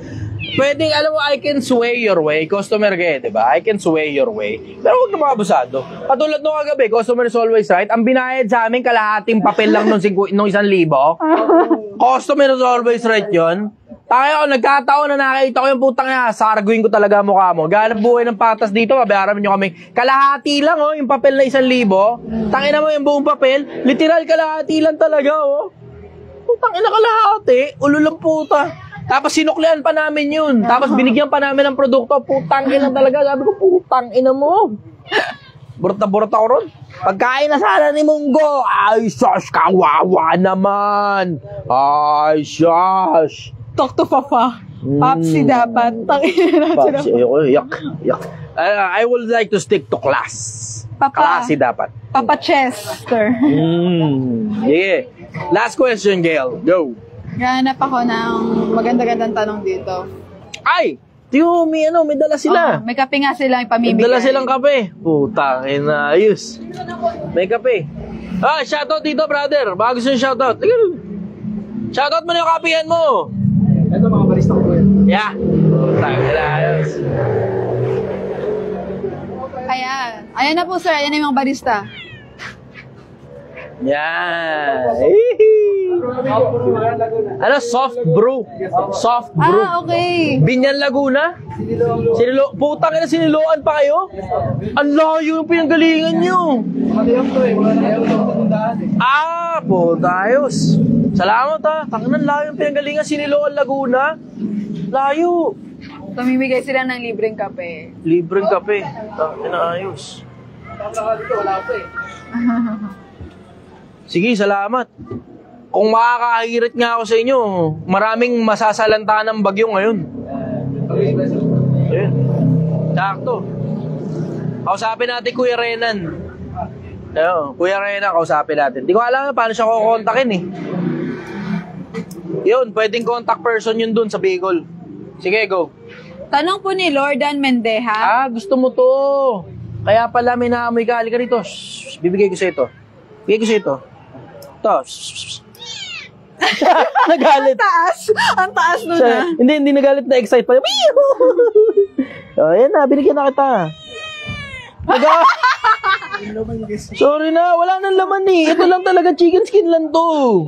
Pwede, alam mo, I can sway your way. Customer ka diba? I can sway your way. Pero huwag na mga abusado. Katulad nung kagabi, customer is always right. Ang binayad sa amin, kalahating papel lang nung 1,000. Customer is always right yun. Tayo, nagkataon na nakita ko yung putang na, sarguin ko talaga mukha mo. Ganap buhay ng patas dito, mabayaran nyo kami. Kalahati lang, yung papel na 1,000. Tangina mo yung buong papel, literal kalahati lang talaga, Putang ina kalahati, ulo lang puta. Tapos sinuklian pa namin yun. Tapos binigyan pa namin ng produkto, putang ina talaga. Sabi ko, putang ina mo. Burta-burta ko ron. Pagkain na sana ni Munggo, ay sus, kawawa naman. Ay sus. Talk to Papa. Papsi dapat. Papsi, ayoko, yak. I would like to stick to class. Papa. Klase dapat. Papa Chester. Yeah. Last question, Gail. Go. Ganap ako ng maganda-gandang tanong dito. Ay! Tiyo, may dala sila. May kape nga silang May ipamimigay. dala silang kape. Putang ina, ayos. May kape. Shoutout dito, brother. Baka gusto yung shoutout. Shoutout mo na yung kapihan mo. Ito mga barista ko yan. Yeah. Putang ina, ayos. Ayan na po sir, ayan na yung mga barista. Yan. Soft brew. Soft brew. Okay. Binyan Laguna? Putang ina, siniloan pa kayo? Ang layo yung pinanggalingan nyo. Puta, ayos. Salamat Tangan layo yung pinanggalingan, siniloan Laguna. Layo. Pamimigay sila ng libreng kape. Libreng kape. Ayos. Sige, salamat. Kung makakahirit nga ako sa inyo, maraming masasalanta ng bagyo ngayon. Ayun. Sakto. Kausapin natin Kuya Renan. Ayun, Kuya Renan, kausapin natin. Di ko alam paano siya kukontakin eh. Yun, pwedeng contact person yun dun sa Bicol. Sige, go. Tanong po ni Lordan Mendeja. Gusto mo to. Kaya pala may naamoy ka. Halika rito. Shh, bibigay ko sa ito. Bibigay ko sa ito. Ito. Nagalit. Ang taas nun Hindi nagalit na excite pa. Ayan na, binigyan na kita. Sorry na, wala nang laman eh. Ito lang talaga, chicken skin lang to.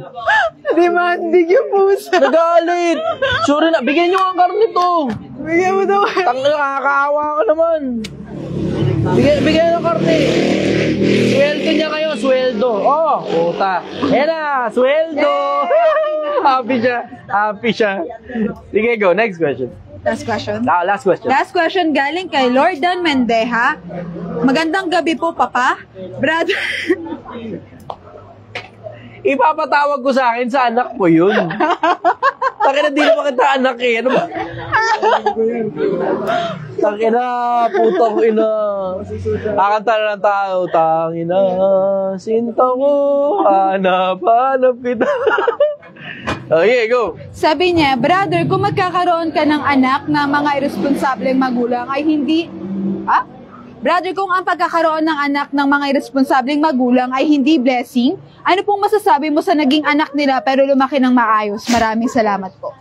Demanding yung pusa. Nagalit. Sorry na, bigyan nyo ang karne to. Bigyan mo daw. Nakakaawa ka naman. Bigyan ng karne. Sweldo niya kayo, sweldo. Puta. Ayan na, sweldo. Happy siya. Sige, go. Next question. Last question. Last question. Last question galing kay Lordan Mendeja. Magandang gabi po, Papa. Brother. Ipapatawag ko sa akin sa anak ko yun. Takina, di naman kita anak eh. Ano ba? Takina, putang ina. Kakanta na ng tao. Tangina, sinta ko. Hanap kita. Okay, go. Sabi niya, brother, kung magkakaroon ka ng anak na mga irresponsableng magulang ay hindi... Brother, kung ang pagkakaroon ng anak ng mga irresponsableng magulang ay hindi blessing, ano pong masasabi mo sa naging anak nila pero lumaki ng maayos? Maraming salamat po.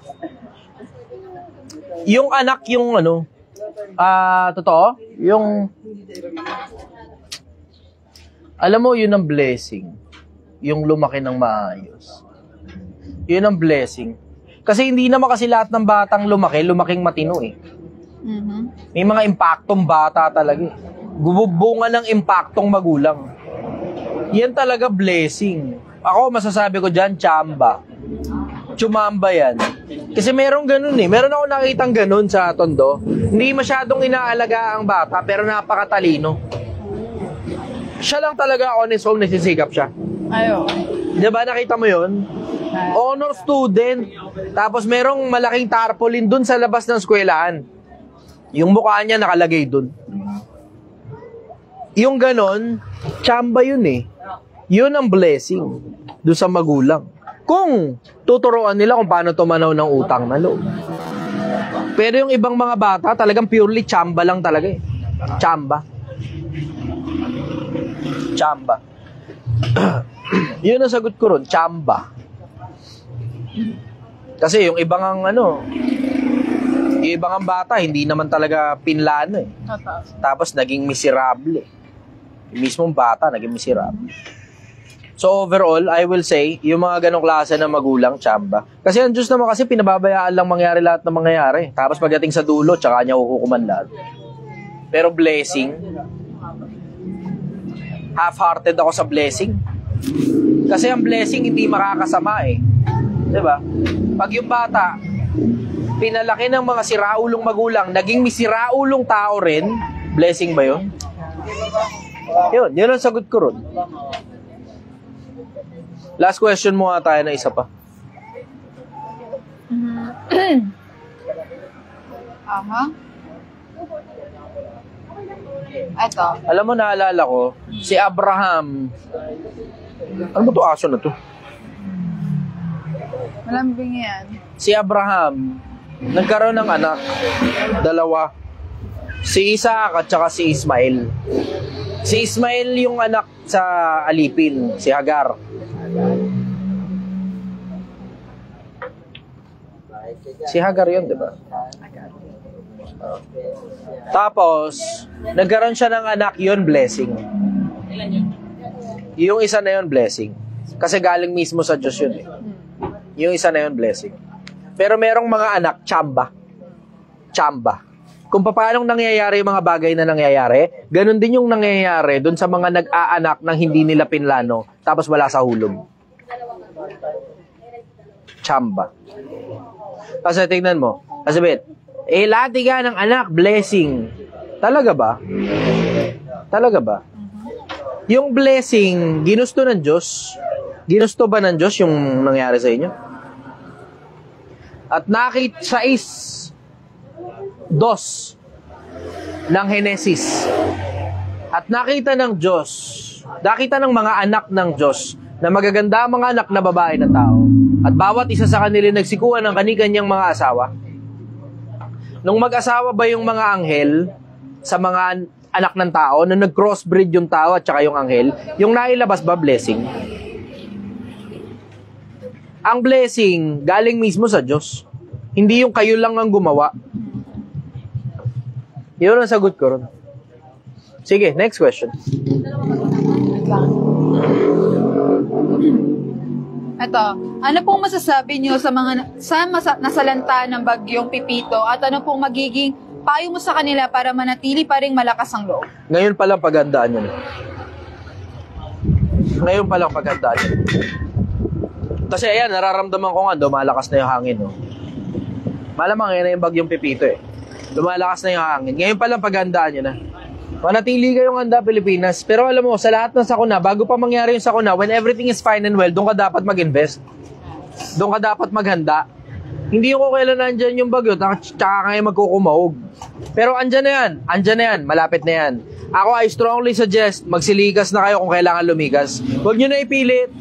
Yung anak, yung ano, totoo, yung... Alam mo, yun ang blessing. Yung lumaki ng maayos. Yun ang blessing. Kasi hindi naman kasi lahat ng batang lumaking matino eh. Mhm. May mga impaktong bata talaga eh. Gububunga ng impaktong magulang. Yan talaga blessing. Ako, masasabi ko dyan, tsamba. Tsumamba yan. Kasi merong ganun eh. Meron ako nakitang ganun sa Tondo. Hindi masyadong inaalaga ang bata, pero napakatalino. Siya lang talaga on his own, nasisikap siya. Ayo. Diba, nakita mo yun? Honor student. Tapos merong malaking tarpaulin dun sa labas ng eskwelahan. Yung mukha niya nakalagay dun. Yung ganon, tsamba yun eh. Yun ang blessing dun sa magulang. Kung tuturuan nila kung paano tumanaw ng utang na loob. Pero yung ibang mga bata, talagang purely tsamba lang talaga eh. Tsamba. Tsamba. Yun ang sagot ko ron, tsamba. Kasi yung ibang ang ano, yung ibang ang bata, hindi naman talaga pinlano eh. Tapos naging miserable eh. Yung mismong bata, naging miserable. So overall, I will say, yung mga ganong klase na magulang, tsamba. Kasi ang Diyos naman kasi pinababayaan lang mangyari lahat ng mangyayari. Tapos pagdating sa dulo, tsaka niya hukuman lahat. Pero blessing, half-hearted ako sa blessing. Kasi ang blessing hindi makakasama eh. Diba? Pag yung bata, pinalaki ng mga siraulong magulang, naging misiraulong tao rin, blessing ba yun? Yun ang sagot ko ron. Last question mo nga tayo na isa pa. Aha. Ito. Alam mo, naalala ko, si Abraham, ano ba to aso na to? Malambing yan. Si Abraham, nagkaroon ng anak, dalawa. Si Isaac at saka si Ismael. Si Ismael yung anak sa alipin, si Hagar. Si Hagar yun, di ba? Tapos, nagkaroon siya ng anak, yun blessing. Yung isa na yun, blessing. Kasi galing mismo sa Diyos yun eh. Yung isa na yun, blessing. Pero merong mga anak, tsamba. Tsamba. Kung paano nangyayari yung mga bagay na nangyayari, ganun din yung nangyayari dun sa mga nag-aanak ng hindi nila pinlano, tapos wala sa hulog. Tsamba. Kasi tingnan mo, sabihin, lati ka ng anak, blessing. Talaga ba? Talaga ba? Yung blessing, ginusto ng Diyos? Ginusto ba ng Diyos yung nangyari sa inyo? At nakita sa 2 ng Henesis. At nakita ng Diyos, nakita ng mga anak ng Diyos na magaganda ang mga anak na babae na tao. At bawat isa sa kanila nagsikuan ng kani-kanyang mga asawa. Nung mag-asawa ba yung mga anghel sa mga anak ng tao, nung nag-crossbreed yung tao at saka yung anghel, yung nailabas ba blessing? Ang blessing galing mismo sa Diyos. Hindi yung kayo lang ang gumawa. Yun ang sagot ko ron. Sige, next question. Ito, ano pong masasabi niyo sa mga nasalanta ng bagyong Pipito at ano pong magiging payo mo sa kanila para manatili pa ring malakas ang loob? Ngayon pa lang paghandaan yun. Ngayon pa lang paghandaan yun. Kasi ayan, nararamdaman ko nga, lumalakas na yung hangin. No? Malamang yan na yung bagyong Pipito eh. Lumalakas na yung hangin. Ngayon pa lang paghandaan yun na. Manatili kayong handa, Pilipinas. Pero alam mo, sa lahat ng sakuna, bago pa mangyari yung sakuna, when everything is fine and well, doon ka dapat mag-invest. Doon ka dapat maghanda. Hindi yung kung kailan nandyan yung bagyo, tsaka kayo magkukumahog. Pero andyan na yan, malapit na yan. Ako, I strongly suggest, magsilikas na kayo kung kailangan lumikas. Huwag nyo na ipilit.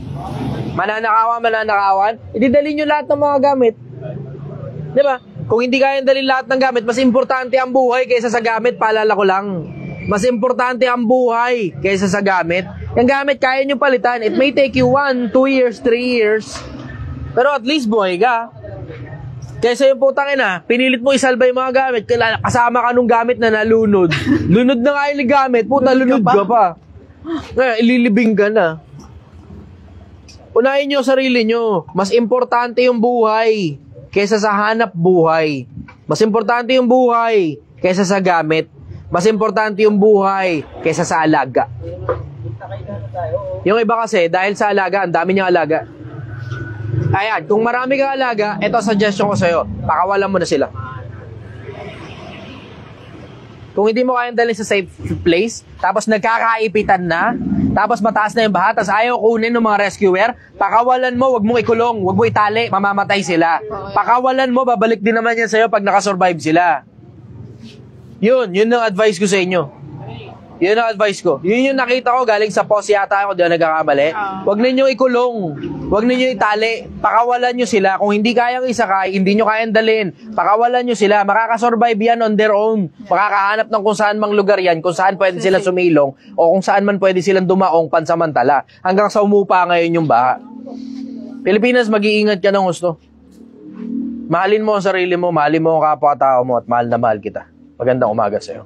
mananakawan, ididali nyo lahat ng mga gamit. Di ba? Kung hindi kayang dalhin lahat ng gamit, mas importante ang buhay kaysa sa gamit, paalala ko lang. Mas importante ang buhay kaysa sa gamit. Yung gamit, kaya nyo palitan. It may take you 1, 2 years, 3 years. Pero at least buhay ka. Kaysa yung putang ina, pinilit mo isalba yung mga gamit, kasama ka nung gamit na nalunod. Lunod na nga yung gamit, puta, lunod ka pa. Ililibing ka na. Unahin nyo sarili nyo. Mas importante yung buhay kaysa sa hanap buhay. Mas importante yung buhay kaysa sa gamit. Mas importante yung buhay kaysa sa alaga. Yung iba kasi, dahil sa alaga, ang dami niyang alaga. Ayan, kung marami kang alaga, ito suggestion ko sa'yo, pakawalan mo na sila. Kung hindi mo kayang dalhin sa safe place, tapos nagkakaipitan na, tapos mataas na yung baha, tapos ayaw kunin ng mga rescuer, pakawalan mo, wag mong ikulong, wag mo itali, mamamatay sila. Pakawalan mo, babalik din naman yan sa'yo pag nakasurvive sila. Yun ang advice ko sa inyo. Yun ang advice ko. Yun yung nakita ko galing sa post yata ako, di ako nagkakamali. Wag ninyong ikulong, wag ninyong itali, pakawalan nyo sila. Kung hindi kayang isakay, hindi nyo kayang dalhin, pakawalan nyo sila. Makakasurvive yan on their own. Makakahanap ng kung saan mang lugar yan, kung saan pwede sila sumilong, o kung saan man pwede silang dumaong pansamantala. Hanggang sa umupa ngayon yung baha. Pilipinas, mag-iingat ka ng gusto. Mahalin mo ang sarili mo, mahalin mo ang kapwa-tao mo, at mahal na mahal kita. Magandang umaga sa'yo.